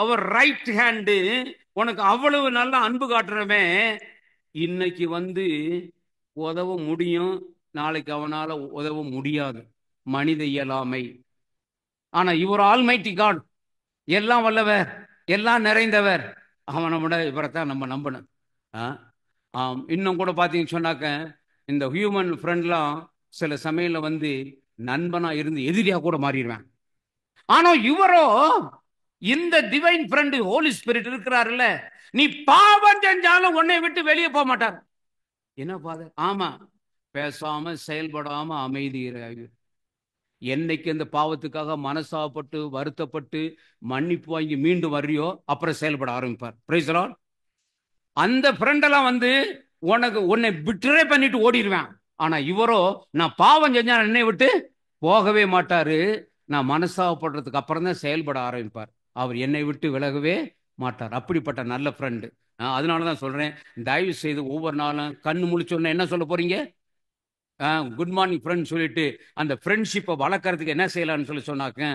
A: அவர் ரைட் ஹேண்டு, உனக்கு அவ்வளவு நல்ல அன்பு காட்டுறவே இன்னைக்கு உதவ முடியும், நாளைக்கு அவனால உதவ முடியாது. மனித இயலாமை. ஆனா இவர் ஆல்மைட்டி காட், எல்லாம் வல்லவர், எல்லாம் நிறைந்தவர். அவனை விட இவரைத்தான் நம்ம நம்பணும். இன்னும் கூட பார்த்தீங்கன்னு சொன்னாக்க, இந்த ஹியூமன் ஃப்ரெண்ட்லாம் சில சமயம்ல நண்பனா இருந்து எதிரியா கூட மாறிடுவேன். ஆனா இவரோ இந்த டிவைன் ஃப்ரெண்ட் ஹோலி ஸ்பிரிட் இருக்கிறாருல்ல, நீ பாவம் செஞ்சாலும் உன்னை விட்டு வெளியே போக மாட்டார். என்ன ஃபாதர்? ஆமா, பேசாம செயல்படாம அமைதியாகு. என்னைக்கு அந்த பாவத்துக்காக மனசாப்பட்டு வருத்தப்பட்டு மன்னிப்பு வாங்கி மீண்டும் வர்றியோ அப்புறம் செயல்பட ஆரம்பிப்பார். Praise the lord. அந்த ஃப்ரெண்டெல்லாம் வந்து உன்னை பிட்ரே பண்ணிட்டு ஓடிடுவேன். ஆனா இவரோ நான் பாவம் செஞ்சா என்னை விட்டு போகவே மாட்டாரு. நான் மனசாப்படுறதுக்கு அப்புறம் தான் செயல்பட ஆரம்பிப்பார். அவர் என்னை விட்டு விலகவே மாட்டார். அப்படிப்பட்ட நல்ல ஃப்ரெண்டு. அதனாலதான் சொல்றேன், தயவு செய்து ஒவ்வொரு நாளும் கண்ணு முழிச்சோன்னு என்ன சொல்ல போறீங்க? குட் மார்னிங் ஃப்ரெண்ட் சொல்லிட்டு அந்த ஃப்ரெண்ட்ஷிப்பை வளர்க்கறதுக்கு என்ன செய்யலாம்னு சொல்லி சொன்னாக்க,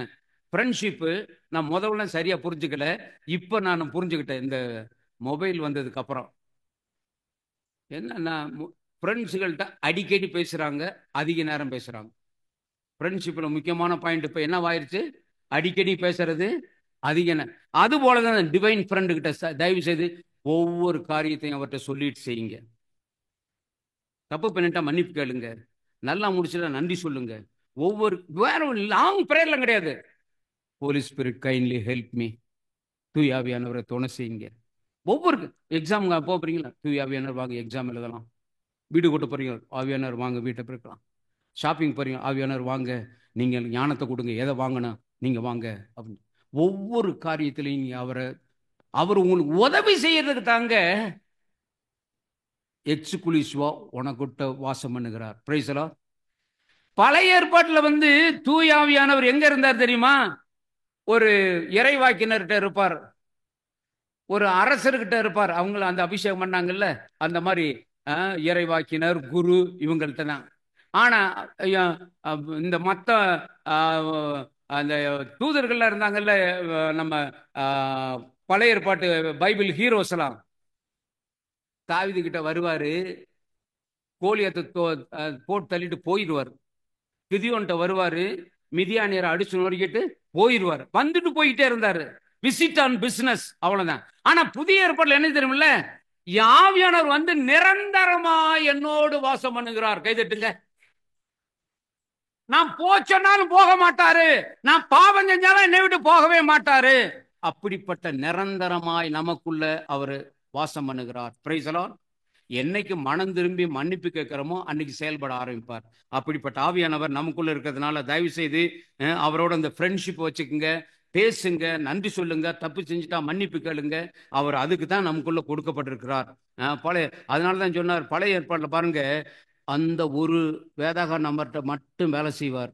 A: ஃப்ரெண்ட்ஷிப்பு நான் முதல்ல சரியா புரிஞ்சுக்கல, இப்ப நான் புரிஞ்சுக்கிட்டேன் இந்த மொபைல் வந்ததுக்கு அப்புறம். என்னன்னா ஃப்ரெண்ட்ஸுகள்கிட்ட அடிக்கடி பேசுறாங்க, அதிக நேரம் பேசுறாங்க. ஃப்ரெண்ட்ஷிப்ல முக்கியமான பாயிண்ட் இப்ப என்ன ஆயிருச்சு? அடிக்கடி பேசுறது, அதிக நேரம். அது போலதான் டிவைன் ஃப்ரெண்டு கிட்ட தயவு செய்து ஒவ்வொரு காரியத்தையும் அவர்கிட்ட சொல்லிட்டு செய்யுங்க. தப்பு பண்ணிட்டா மன்னிப்பு கேளுங்க, நல்லா முடிச்சுட்டா நன்றி சொல்லுங்க. ஒவ்வொரு வேற லாங் பிரேயர்லாம் கிடையாது. Holy spirit kindly help me, தூயாவியானவரை துணை செய்யுங்க. ஒவ்வொரு எக்ஸாம் போறீங்களா, தூயாவியானவர் வாங்க எக்ஸாம் எழுதலாம். வீடு கூட்ட போறீங்க, ஆவியானவர் வாங்க வீட்டை பிறக்கலாம். ஷாப்பிங் போறீங்க, ஆவியானவர் வாங்க நீங்கள் ஞானத்தை கொடுங்க, எதை வாங்கணும் நீங்க வாங்க அப்படின்னு. ஒவ்வொரு காரியத்திலையும் அவர் உங்களுக்கு உதவி செய்யறதுக்கு தாங்க எக்ஸுகுலிஸ்வா உனக்குட்ட வாசம் பண்ணுகிறார். Price the Lord. பழைய ஏற்பாட்டில் வந்து தூயாவியானவர் எங்க இருந்தார் தெரியுமா? ஒரு இறைவாக்கினர்கிட்ட இருப்பார், ஒரு அரசர்கிட்ட இருப்பார். அவங்கள அந்த அபிஷேகம் பண்ணாங்கல்ல, அந்த மாதிரி இறைவாக்கினர் குரு இவங்கள்ட்ட தான். ஆனா இந்த மத்த அந்த தூதர்கள்லாம் இருந்தாங்கல்ல, நம்ம பழைய ஏற்பாட்டு பைபிள் ஹீரோஸ் எல்லாம், தாவீது கிட்ட வருவாரு, கோலியத்தை போட்டு தள்ளிட்டு போயிடுவார். கிதியோன்ட்ட வருவாரு, மிதியானியரை அடிச்சு நொறுக்கிட்டு போயிடுவார். வந்துட்டு போயிட்டே இருந்தாரு, விசிட் ஆன் பிசினஸ், அவ்வளவுதான். ஆனா புதிய ஏற்பாடுல என்ன தெரியுமில்ல, ஆவியானவர் வந்து நிரந்தரமா என்னோடு வாசம் பண்ணுகிறார். கைதட்டுங்க. நான் போச்சொன்னாலும் போக மாட்டாரு, நான் பாவம் செஞ்சாலும் என்னை விட்டு போகவே மாட்டாரு. அப்படிப்பட்ட நிரந்தரமாய் நமக்குள்ள அவர் வாசம் பண்ணுகிறார். Price the Lord. என்னைக்கு மனம் திரும்பி மன்னிப்பு கேட்கிறோமோ அன்னைக்கு செயல்பட ஆரம்பிப்பார். அப்படிப்பட்ட ஆவியானவர் நமக்குள்ள இருக்கிறதுனால தயவு செய்து அவரோட அந்த ஃப்ரெண்ட்ஷிப் வச்சுக்கோங்க, பேசுங்க, நன்றி சொல்லுங்க, தப்பு செஞ்சுட்டா மன்னிப்பு கேளுங்க. அவர் அதுக்கு தான் நமக்குள்ள கொடுக்கப்பட்டிருக்கிறார். அதனாலதான் சொன்னார், பழைய ஏற்பாடுல பாருங்க, அந்த ஒரு வேதாக நம்பர்கிட்ட மட்டும் வேலை செய்வார்.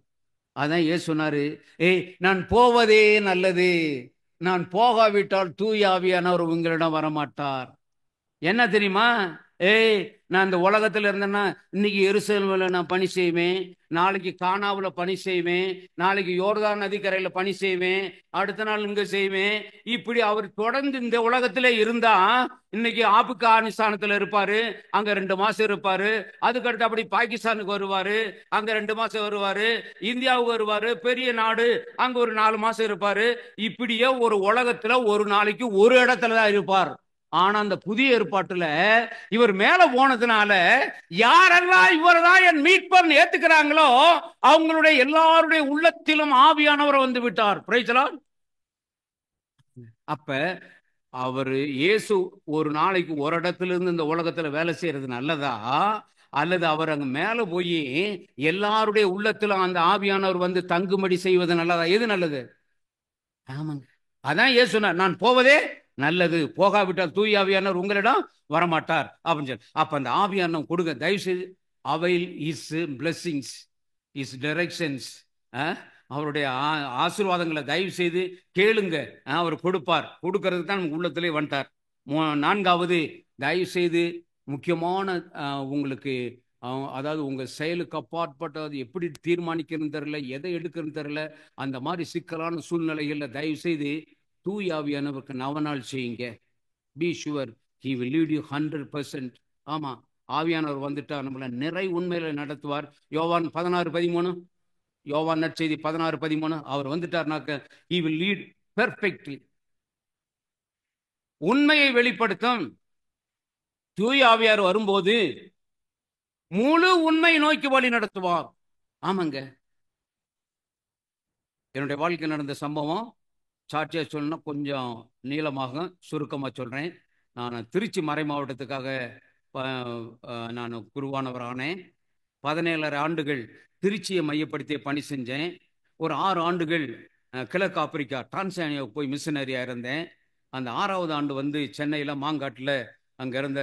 A: அதான் ஏன் சொன்னாரு, ஏய் நான் போவதே நல்லது, நான் போகாவிட்டால் தூய ஆவியானவர் உங்களிடம் வரமாட்டார். என்ன தெரியுமா? ஏய் நான் இந்த உலகத்துல இருந்தேன்னா இன்னைக்கு எருசலேம்ல நான் பணி செய்வேன், நாளைக்கு கானாவுல பணி செய்வேன், நாளைக்கு யோர்தான் நதிக்கரையில பணி செய்வேன், அடுத்த நாள் இங்க செய்வேன். இப்படி அவர் தொடர்ந்து இந்த உலகத்திலே இருந்தா இன்னைக்கு ஆப்கானிஸ்தானத்துல இருப்பாரு, அங்க 2 மாசம் இருப்பாரு. அதுக்கடுத்து அப்படி பாகிஸ்தானுக்கு வருவாரு, அங்க 2 மாசம் வருவாரு. இந்தியாவுக்கு வருவாரு, பெரிய நாடு, அங்க ஒரு 4 மாசம் இருப்பாரு. இப்படியே ஒரு உலகத்துல ஒரு நாளைக்கு ஒரு இடத்துலதான் இருப்பார். ஆனா அந்த புதிய ஏற்பாட்டுல இவர் மேல போனதுனால யாரெல்லாம் இவர்தான் என் மீட்பர் ஏத்துக்கிறாங்களோ அவங்களுடைய எல்லாருடைய உள்ளத்திலும் ஆவியானவர் வந்து விட்டார். Price the Lord. அப்ப அவரு இயேசு ஒரு நாளைக்கு ஒரு இடத்துல இருந்து இந்த உலகத்துல வேலை செய்யறது நல்லதா, அல்லது அவர் அங்க மேல போய் எல்லாருடைய உள்ளத்திலும் அந்த ஆவியானவர் வந்து தங்கும்படி செய்வது நல்லதா? எது நல்லது? ஆமாங்க, அதான் இயேசு சொன்னார், நான் போவதே நல்லது, போகாவிட்டால் தூய ஆவியானவர் உங்களிடம் வரமாட்டார் அப்படின்னு சொல்லி. அப்ப அந்த ஆவியானவர் கொடுங்க தயவு செய்து. Avail is blessings, is directions, அவருடைய ஆசீர்வாதங்களை தயவு செய்து கேளுங்க, அவர் கொடுப்பார். கொடுக்கறதுக்கு தான் நமக்கு உள்ளத்திலே வந்துட்டார். 4வது, தயவு செய்து முக்கியமான உங்களுக்கு அதாவது உங்க செயலுக்கு அப்பாற்பட்டது எப்படி தீர்மானிக்கிறதுன்னு தெரியல, எதை எடுக்கிறதுன்னு தெரியல, அந்த மாதிரி சிக்கலான சூழ்நிலைகள்ல தயவு செய்து தூய ஆவியானவருக்கு நவநாள் செய்யுங்க. Be sure he will lead you 100%. ஆமா, ஆவியானவர் வந்துட்டா நம்மள நிறை உண்மையில நடத்துவார். யோவான் 16:13, யோவான் நற்செய்தி 16:13, அவர் வந்துட்டார்னாக்க ஹி வில் லீட் பெர்ஃபெக்ட்லி. உண்மையை வெளிப்படுத்தும் தூய ஆவியார் வரும்போது முழு உண்மை நோக்கி வழி நடத்துவார். ஆமாங்க, என்னுடைய வாழ்க்கையில் நடந்த சம்பவம் சாட்சியாக சொல்லணும்னா கொஞ்சம் நீளமாக சுருக்கமாக சொல்கிறேன். நான் திருச்சி மறை மாவட்டத்துக்காக நான் குருவானவர் ஆனேன். 17 ஆண்டுகள் திருச்சியை மையப்படுத்திய பணி செஞ்சேன். ஒரு 6 ஆண்டுகள் கிழக்கு ஆப்பிரிக்கா டான்சானியாவுக்கு போய் மிஷனரியாக இருந்தேன். அந்த 6வது ஆண்டு வந்து சென்னையில் மாங்காட்டில் அங்கே இருந்த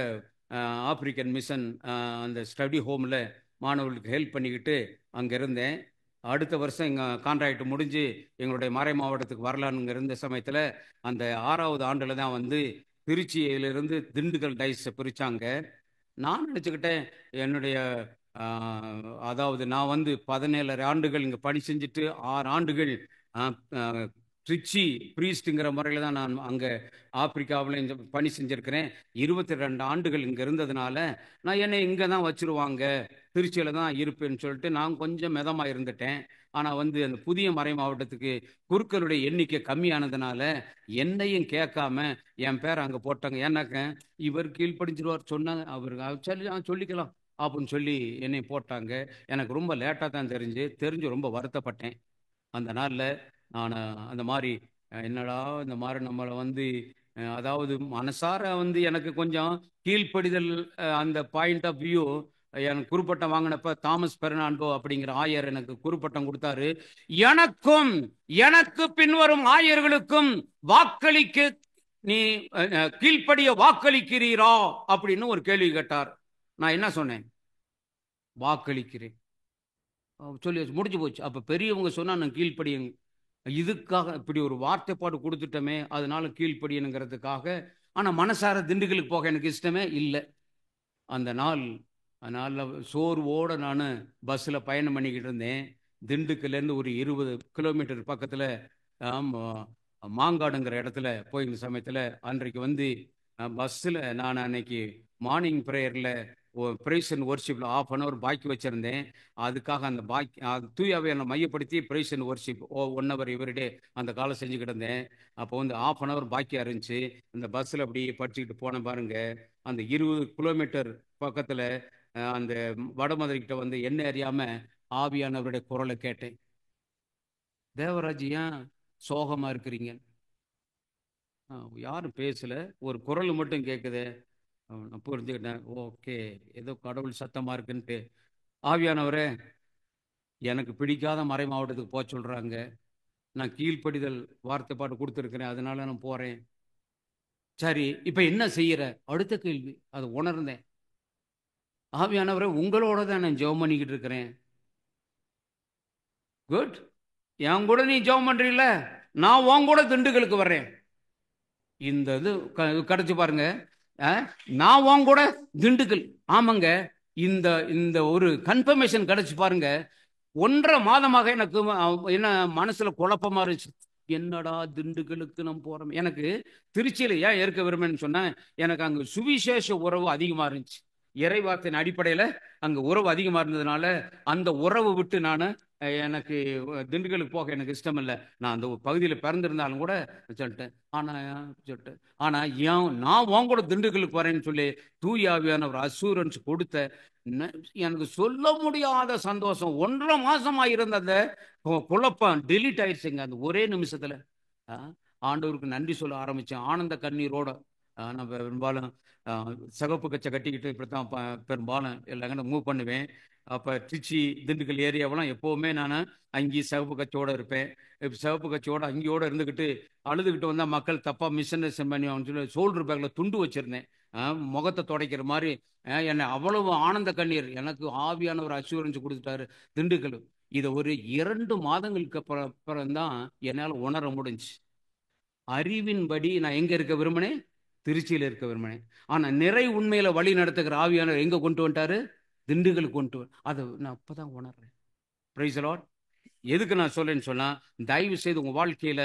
A: ஆப்பிரிக்கன் மிஷன் அந்த ஸ்டடி ஹோமில் மாணவர்களுக்கு ஹெல்ப் பண்ணிக்கிட்டு அங்கே இருந்தேன். அடுத்த வருஷம் எங்கள் கான்ட்ராக்ட் முடிஞ்சு எங்களுடைய மறை மாவட்டத்துக்கு வரலான்னு இருந்த சமயத்தில் அந்த 6வது ஆண்டில் தான் வந்து திருச்சியிலிருந்து திண்டுக்கல் டைஸை பிரித்தாங்க. நான் நினச்சிக்கிட்டேன் என்னுடைய அதாவது நான் வந்து 17 ஆண்டுகள் இங்கே பணி செஞ்சுட்டு 6 ஆண்டுகள் ட்ரிச்சி ப்ரீஸ்ட்டுங்கிற முறையில் தான் நான் அங்கே ஆப்பிரிக்காவில் பணி செஞ்சுருக்கிறேன். 22 ஆண்டுகள் இங்கே இருந்ததுனால நான் என்னை இங்கே தான் வச்சுருவாங்க, திருச்சியில் தான் இருப்பேன்னு சொல்லிட்டு நான் கொஞ்சம் மிதமாக இருந்துட்டேன். ஆனால் வந்து அந்த புதிய மறை மாவட்டத்துக்கு குருக்களுடைய எண்ணிக்கை கம்மியானதுனால என்னையும் கேட்காம என் பேர் அங்கே போட்டாங்க. ஏன்னாக்க இவர் கீழ்ப்படிஞ்சிருவார் சொன்னாங்க, அவர் சொல்லிக்கலாம் அப்படின்னு சொல்லி என்னை போட்டாங்க. எனக்கு ரொம்ப லேட்டாக தான் தெரிஞ்சு ரொம்ப வருத்தப்பட்டேன். அந்த நாளில் நான் அந்த மாதிரி என்னடா இந்த மாதிரி நம்மளை வந்து அதாவது மனசார வந்து எனக்கு கொஞ்சம் கீழ்ப்படிதல் அந்த பாயிண்ட் ஆஃப் வியூ எனக்கு குறுப்பட்டம் வாங்கினப்ப தாமஸ் பெர்னாண்டோ அப்படிங்கிற ஆயர் எனக்கு குறுப்பட்டம் கொடுத்தாரு. எனக்கும் எனக்கு பின்வரும் ஆயர்களுக்கும் வாக்களிக்க நீ கீழ்ப்படிய வாக்களிக்கிறீரா அப்படின்னு ஒரு கேள்வி கேட்டார். நான் என்ன சொன்னேன்? வாக்களிக்கிறேன் சொல்லி முடிஞ்சு போச்சு. அப்ப பெரியவங்க சொன்னா நான் கீழ்ப்படியுங்க. இதுக்காக இப்படி ஒரு வார்த்தைப்பாடு கொடுத்துட்டோமே அதனால கீழ்ப்படியணுங்கிறதுக்காக. ஆனா மனசார திண்டுக்கலுக்கு போக எனக்கு இஷ்டமே இல்லை அந்த நாள். அதனால சோர்வோட நான் பஸ்ஸில் பயணம் பண்ணிக்கிட்டு இருந்தேன். திண்டுக்கல்லேருந்து ஒரு 20 கிலோமீட்டர் பக்கத்தில் மாங்காடுங்கிற இடத்துல போயிருந்த சமயத்தில் அன்றைக்கு வந்து பஸ்ஸில் நான் அன்னைக்கு மார்னிங் ப்ரேயரில் பிரைஸ் அண்ட் ஒர்ஷிப்பில் 1/2 hour பாக்கி வச்சுருந்தேன். அதுக்காக அந்த பாக்கி தூயாவை என்னை மையப்படுத்தி praise and worship 1 hour everyday அந்த காலம் செஞ்சுக்கிட்டு இருந்தேன். அப்போ வந்து 1/2 hour பாக்கியாக இருந்துச்சு. அந்த பஸ்ஸில் அப்படியே படிச்சுக்கிட்டு போனேன் பாருங்க. அந்த 20 கிலோமீட்டர் பக்கத்தில் அந்த வடமதுரைக்கிட்ட வந்து என்ன அறியாமல் ஆவியானவருடைய குரலை கேட்டேன். தேவராஜ் ஏன் சோகமாக இருக்கிறீங்க? யாரும் பேசல, ஒரு குரல் மட்டும் கேட்குது. நான் புரிஞ்சுக்கிட்டேன், ஓகே ஏதோ கடவுள் சத்தமாக இருக்குன்ட்டு. ஆவியானவரே, எனக்கு பிடிக்காத மறை மாவட்டத்துக்கு போக சொல்கிறாங்க, நான் கீழ்ப்படிதல் வார்த்தைப்பாடு கொடுத்துருக்கிறேன், அதனால நான் போகிறேன். சரி, இப்போ என்ன செய்கிற? அடுத்த கேள்வி அதை உணர்ந்தேன். ஆவியானவரே, உங்களோட தான் நான் ஜெபம் பண்ணிக்கிட்டு இருக்கிறேன். குட், என் கூட நீ ஜெபம் பண்ணுறீல்ல, நான் உன் கூட திண்டுக்கலுக்கு வர்றேன். இந்த இது கிடைச்சி பாருங்க, நான் உன் கூட திண்டுக்கல். ஆமாங்க, இந்த இந்த ஒரு கன்ஃபர்மேஷன் கிடைச்சி பாருங்க. 1.5 மாதமாக எனக்கு என்ன மனசுல குழப்பமா இருந்துச்சு. என்னடா திண்டுக்கலுக்கு நம்ம போறோம். எனக்கு திருச்சியில ஏன் இருக்க விரும்புன்னு சொன்னா, எனக்கு அங்க சுவிசேஷ உறவு அதிகமா இருந்துச்சு. இறைவார்த்தையின் அடிப்படையில அங்க உறவு அதிகமா இருந்ததுனால அந்த உறவு விட்டு நான் எனக்கு திண்டுக்கலுக்கு போக எனக்கு இஷ்டம் இல்லை. நான் அந்த பகுதியில் பிறந்திருந்தாலும் கூட சொல்லிட்டேன். ஆனா ஏன் நான் உன் கூட திண்டுக்கலுக்கு வரேன்னு சொல்லி தூயாவியான ஒரு அசூரன்ஸ் கொடுத்த எனக்கு சொல்ல முடியாத சந்தோஷம். 1.5 மாசமா இருந்த அந்த குழப்பம் டெலீட் ஆயிடுச்சுங்க அந்த ஒரே நிமிஷத்துல. ஆண்டவருக்கு நன்றி சொல்ல ஆரம்பிச்சேன் ஆனந்த கண்ணீரோட. நான் பெரும்பாலும் சிகப்பு கச்சை கட்டிக்கிட்டு இப்படித்தான் பெரும்பாலும் எல்லாரும் மூவ் பண்ணுவேன். அப்போ திருச்சி திண்டுக்கல் ஏரியாவெல்லாம் எப்போவுமே நான் அங்கேயும் சிகப்பு கச்சோடு இருப்பேன். இப்போ சிகப்பு கச்சோடு அங்கேயோடு இருந்துக்கிட்டு அழுதுகிட்டு வந்தால் மக்கள் தப்பாக மிஸ்அண்டர்ஸ்டாண்ட் பண்ணி அவங்க சொல்லி ஷோல்டர் பேக்கில் துண்டு வச்சுருந்தேன், முகத்தை துடைக்கிற மாதிரி. என்னை அவ்வளவு ஆனந்த கண்ணீர். எனக்கு ஆவியான ஒரு அஷூரன்ஸ் கொடுத்துட்டாரு திண்டுக்கல். இதை ஒரு 2 மாதங்களுக்கு அப்புறம் தான் என்னால் உணர முடிஞ்சு. அறிவின்படி நான் எங்கே இருக்க விரும்பினேன்? திருச்சியில் இருக்க விரும்பினேன். ஆனால் நிறை உண்மையில வழி நடத்துகிற ஆவியானவர் எங்கே கொண்டு வந்துட்டாரு? திண்டுக்கலுக்கு கொண்டு. அதை நான் அப்போதான் உணர்றேன். Praise the lord. எதுக்கு நான் சொல்றேன்னு சொன்னா, தயவு செய்து உங்க வாழ்க்கையில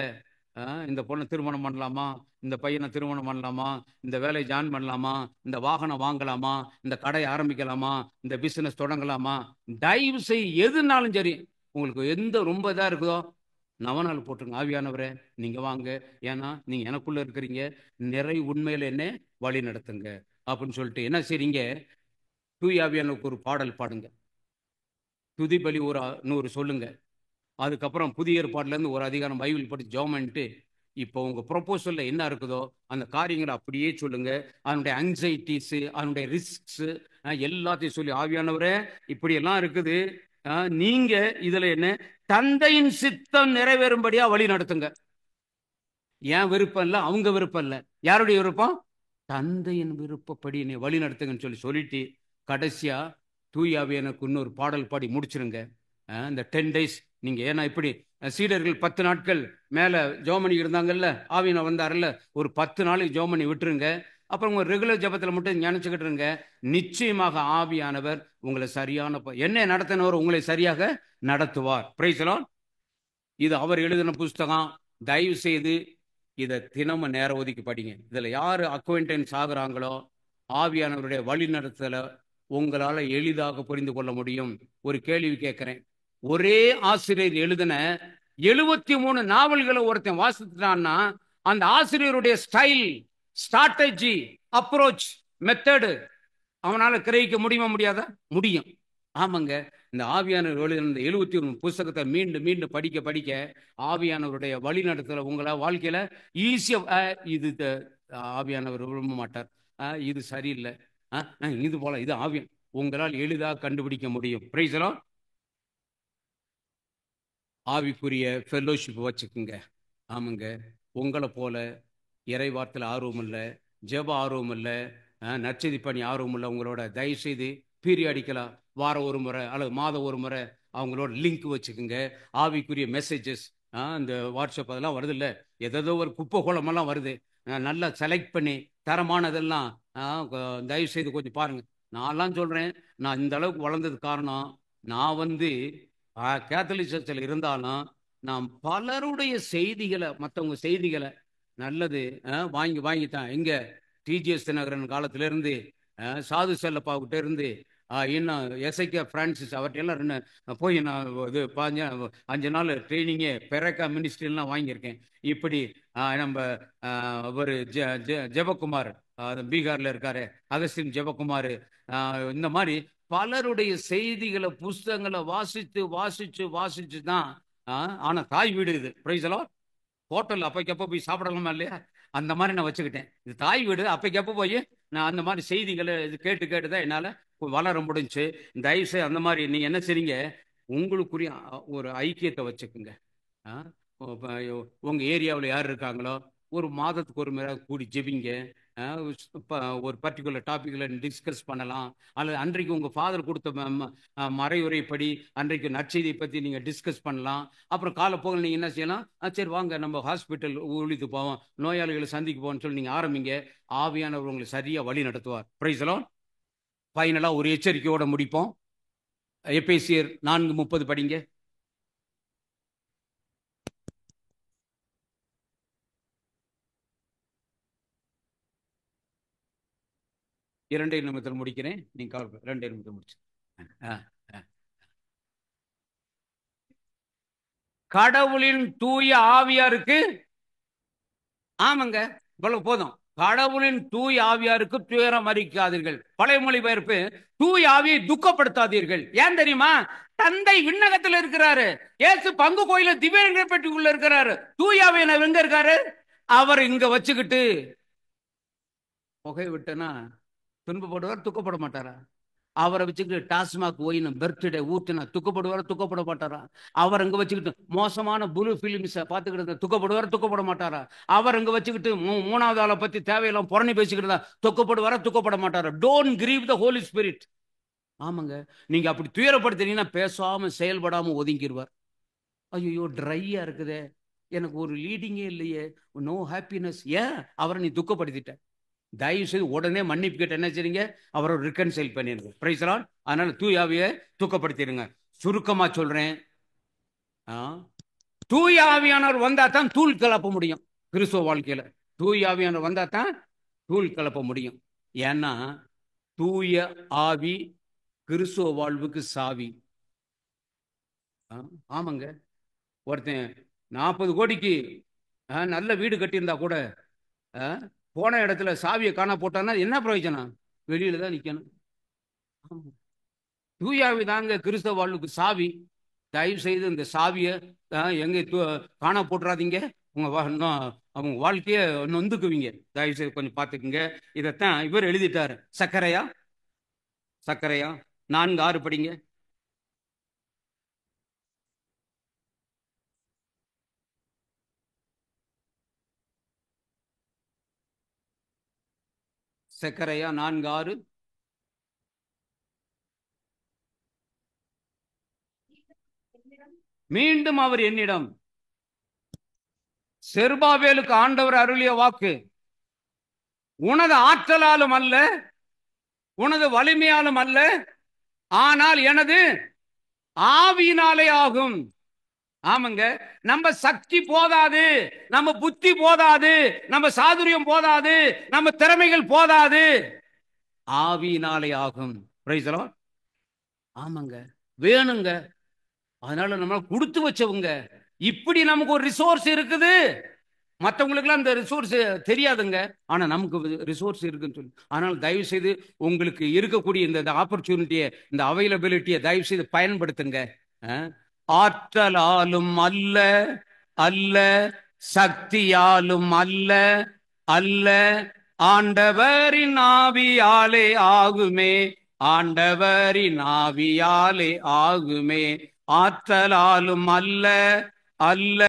A: இந்த பொண்ணை திருமணம் பண்ணலாமா, இந்த பையனை திருமணம் பண்ணலாமா, இந்த வேலையை ஜாயின் பண்ணலாமா, இந்த வாகனம் வாங்கலாமா, இந்த கடை ஆரம்பிக்கலாமா, இந்த பிசினஸ் தொடங்கலாமா, தயவு செய் எதுனாலும் சரி உங்களுக்கு எந்த ரொம்ப இதா இருக்குதோ நவநாள் போட்டுருங்க. ஆவியானவரே நீங்க வாங்க, ஏன்னா நீங்க எனக்குள்ள இருக்கிறீங்க, நிறை உண்மையில என்ன வழி நடத்துங்க அப்படின்னு சொல்லிட்டு என்ன செய்றீங்க? தூய் ஆவியானுக்கு ஒரு பாடல் பாடுங்க, துதிபலி ஒரு 100 சொல்லுங்க, அதுக்கப்புறம் புதிய ஏற்பாடுல இருந்து ஒரு அதிகாரம் பைபிள் படிச்சு ஜெபம் பண்ணிட்டு இப்போ உங்க ப்ரொபோசல்ல என்ன இருக்குதோ அந்த காரியங்களை அப்படியே சொல்லுங்க. அதனுடைய ஆங்ஸைட்டிஸ், அதனுடைய ரிஸ்க்ஸ் எல்லாத்தையும் சொல்லி, ஆவியானவரே இப்படி எல்லாம் இருக்குது, நீங்க இதுல என்ன தந்தையின் சித்தம் நிறைவேறும்படியா வழி நடத்துங்க. ஏன் விருப்பம் இல்ல, அவங்க விருப்பம் இல்ல, யாருடைய விருப்பம்? தந்தையின் விருப்பப்படி என்னை வழி நடத்துங்கன்னு சொல்லிட்டு கடைசியா தூயாவே எனக்கு இன்னொரு பாடல் பாடி முடிச்சிருங்க. இந்த 10 days நீங்க, ஏன்னா இப்படி சீடர்கள் 10 நாட்கள் மேல ஜோமனி இருந்தாங்கல்ல, ஆவியனை வந்தார்ல, ஒரு 10 நாளைக்கு ஜோமனி விட்டுருங்க. அப்புறம் உங்க ரெகுலர் ஜபத்துல மட்டும் நினைச்சுக்கிட்டு இருங்க. நிச்சயமாக ஆவியானவர் உங்களை சரியான என்ன நடத்தினவர் உங்களை சரியாக நடத்துவார். Price the Lord. இது அவர் எழுதின புஸ்தகம். தயவு செய்து இதை தினமும் நேரம் ஒதுக்கி படிங்க. இதுல யாரு அக்வைண்டன்ஸ் ஆகுறாங்களோ ஆவியானவருடைய வழி நடத்தல உங்களால எளிதாக புரிந்து கொள்ள முடியும். ஒரு கேள்வி கேட்கிறேன். ஒரே ஆசிரியர் எழுதின 73 நாவல்களை ஒருத்தன் வாசித்தான்னா அந்த ஆசிரியருடைய ஸ்டைல், ஸ்ட்ராட்டஜி, அப்ரோச், மெத்தடு அவனால கிரகிக்க முடியுமா முடியாதா? முடியும். ஆமாங்க. இந்த ஆவியானவர் எழுதின இந்த 71 புஸ்தகத்தை மீண்டும் மீண்டும் படிக்க படிக்க ஆவியானவருடைய வழி நடத்தல உங்கள வாழ்க்கையில ஈஸியா இது ஆவியானவர் விரும்ப மாட்டார், இது சரியில்லை, இது போல இது ஆவியம் உங்களால் எளிதாக கண்டுபிடிக்க முடியும். Praise the Lord. ஆவிக்குரிய ஃபெல்லோஷிப் வச்சுக்குங்க. ஆமாங்க. உங்களை போல இறை வார்த்தையில் ஆர்வம் இல்லை, ஜெப ஆர்வம் இல்லை, நற்செய்தி பணி ஆர்வம் இல்லை உங்களோட, தயவுசெய்து பீரியாடிக்கலா வாரம் ஒரு முறை அல்லது மாதம் ஒரு முறை அவங்களோட லிங்க் வச்சுக்குங்க. ஆவிக்குரிய மெசேஜஸ் இந்த வாட்ஸ்அப் அதெல்லாம் வருது இல்லை, ஏதோ ஒரு குப்பை குளமெல்லாம் வருது, நல்லா செலக்ட் பண்ணி தரமானதெல்லாம் தயவு செய்து கொஞ்சம் பாருங்க. நான்லாம் சொல்றேன், நான் இந்த அளவுக்கு வளர்ந்தது காரணம், நான் கேத்தலிக் சர்ச்சில் இருந்தாலும் நான் பலருடைய செய்திகளை, மற்றவங்க செய்திகளை நல்லது வாங்கித்தான் இங்க டிஜிஎஸ் தினகரன் காலத்துல இருந்து சாது செல்லப்பா கிட்ட இருந்து இன்னும் எஸ்ஐகே பிரான்சிஸ் அவர்கிட்ட போய் நான் இது 5 நாள் ட்ரைனிங்கே பெரக்கா மினிஸ்ட்ரிலாம் வாங்கியிருக்கேன். இப்படி நம்ம ஒரு ஜெபக்குமார் பீகார்ல இருக்காரு, அகஸ்டின் ஜெபக்குமார், இந்த மாதிரி பலருடைய செய்திகளை புஸ்தகங்களை வாசிச்சு தான். ஆனா தாய் வீடு இது. Price the Lord. ஹோட்டல் அப்பைக்கப்போ போய் சாப்பிடலாமா இல்லையா, அந்த மாதிரி நான் வச்சுக்கிட்டேன். இது தாய் வீடு. அப்பைக்கப்போ போய் நான் அந்த மாதிரி செய்திகளை இது கேட்டுதான் என்னால் வளர முடிஞ்சு. தயவுசெய்து அந்த மாதிரி நீங்க என்ன செய்றீங்க, உங்களுக்குரிய ஒரு ஐக்கியத்தை வச்சுக்குங்க. உங்க ஏரியாவில் யார் இருக்காங்களோ ஒரு மாதத்துக்கு ஒரு முறை கூடி ஜெபிங்க. ஒரு பர்டிகுலர் டாபிக்ல டிஸ்கஸ் பண்ணலாம். அல்லது அன்றைக்கு உங்க ஃபாதர் கொடுத்த மறைவுரைப்படி அன்றைக்கு நற்செய்தியை பத்தி நீங்க டிஸ்கஸ் பண்ணலாம். அப்புறம் காலப்போக்கில் நீங்க என்ன செய்யலாம், சரி வாங்க நம்ம ஹாஸ்பிட்டல் ஊழித்து போவோம், நோயாளிகளை சந்திக்க போவோம்னு சொல்லி நீங்க ஆரம்பிங்க. ஆவியானவர் உங்களை சரியா வழி நடத்துவார். Price the Lord. ஃபைனலா ஒரு எச்சரிக்கையோட முடிப்போம். எபேசியர் 4:30 படிங்க. 2 நிமிடத்தில் முடிக்கிறேன். நீங்க 2 நிமிடத்தில் முடிச்சு. கடவுளின் தூய ஆவியாருக்கு, ஆமாங்க இவ்வளவு போதும். கடவுளின் தூய ஆவியாருக்கு துயரம் அறிக்காதீர்கள். பழைய மொழிபெயர்ப்பு, தூய ஆவியை துக்கப்படுத்தாதீர்கள். ஏன் தெரியுமா? தந்தை விண்ணகத்தில் இருக்கிறாரு, இயேசு பங்கு கோயில திவ்ய பெட்டிக்குள்ள இருக்கிறாரு. தூய ஆவியானவர் எங்க இருக்காரு? அவர் இங்க வச்சுக்கிட்டு புகை விட்டனா துன்பப்படுவார், துக்கப்பட மாட்டாரா? அவரை வச்சுக்கிட்டு டாஸ்மாக் ஒயின் பர்த்டே ஊத்துனா துக்கப்படுவார், துக்கப்பட மாட்டாரா? அவர் அங்க வச்சுக்கிட்டு மோசமான புளு பிலிம்ஸை பார்த்துக்கிட்டு துக்கப்படுவார், துக்கப்பட மாட்டாரா? அவர் அங்க வச்சுக்கிட்டு 3வது ஆளை பத்தி தேவையெல்லாம் புறணி பேசிக்கிட்டு துக்கப்படுவாரா, துக்கப்பட மாட்டாரா? Don't grieve the Holy Spirit. ஆமாங்க. நீங்க அப்படி துயரப்படுத்துறீங்கன்னா பேசாம செயல்படாம ஒதுங்கிடுவார். ஐயோ ட்ரையா இருக்குதே, எனக்கு ஒரு லீடிங்கே இல்லையே, நோ ஹாப்பினஸ். ஏன் அவரை நீ துக்கப்படுத்திட்ட? தயவு செய்து உடனே மன்னிப்பு கேட்டு என்ன செய்றீங்க, அவரை ரிகன்சைல் பண்ணிருங்க. Price the Lord. அதனால தூய ஆவியை துக்கப்படுத்திடுங்க. சுருக்கமா சொல்றேன், தூய ஆவியானவர் வந்தா தான் தூள் கலப்ப முடியும். கிறிஸ்துவ வாழ்க்கையில தூய ஆவியானவர் வந்தா தான் தூள் கலப்ப முடியும். ஏன்னா தூய ஆவி கிறிஸ்துவ வாழ்வுக்கு சாவி. ஆமாங்க. ஒருத்தன் 40 கோடிக்கு நல்ல வீடு கட்டியிருந்தா கூட போன இடத்துல சாவியை காண போட்டான்னா என்ன பிரயோஜனம்? வெளியில தான் நிக்கணும். தூயாவி தாங்க கிறிஸ்தவ வாழ்வுக்கு சாவி. தயவு செய்து இந்த சாவியை எங்க காண போட்டுறாதீங்க. அவங்க வாழ்க்கைய நொந்துக்குவீங்க. தயவு செய்து கொஞ்சம் பார்த்துக்குங்க. இதைத்தான் இவர் எழுதிட்டாரு. சக்கரையா 4:6 படிங்க. சக்கரையா 4:6. மீண்டும் அவர் என்னிடம், செருபாபேலுக்கு ஆண்டவர் அருளிய வாக்கு, உனது ஆற்றலாலும் அல்ல, உனது வலிமையாலும் அல்ல, ஆனால் எனது ஆவியினாலே ஆகும். ஆமாங்க, நம்ம சக்தி போதாது, நம்ம புத்தி போதாது, நம்ம சாதுரியம் போதாது, நம்ம திறமைகள் போதாது, ஆவியினாலே ஆகும். Price the Lord. ஆமாங்க, வேணுங்க. அதனால நம்ம கொடுத்து வச்சவங்க. இப்படி நமக்கு ஒரு ரிசோர்ஸ் இருக்குது. மற்றவங்களுக்குலாம் இந்த ரிசோர்ஸ் தெரியாதுங்க. ஆனா நமக்கு ரிசோர்ஸ் இருக்குன்னு சொல்லி, அதனால தயவு செய்து உங்களுக்கு இருக்கக்கூடிய இந்த ஆப்பர்ச்சுனிட்டியை, இந்த அவைலபிலிட்டியை தயவு செய்து பயன்படுத்துங்க. ஆற்றலாலும் அல்ல, அல்ல சக்தியாலும் அல்ல, அல்ல ஆண்டவரின் ஆவியாலே ஆகுமே, ஆண்டவரின் ஆவியாலே ஆகுமே. ஆற்றலாலும் அல்ல, அல்ல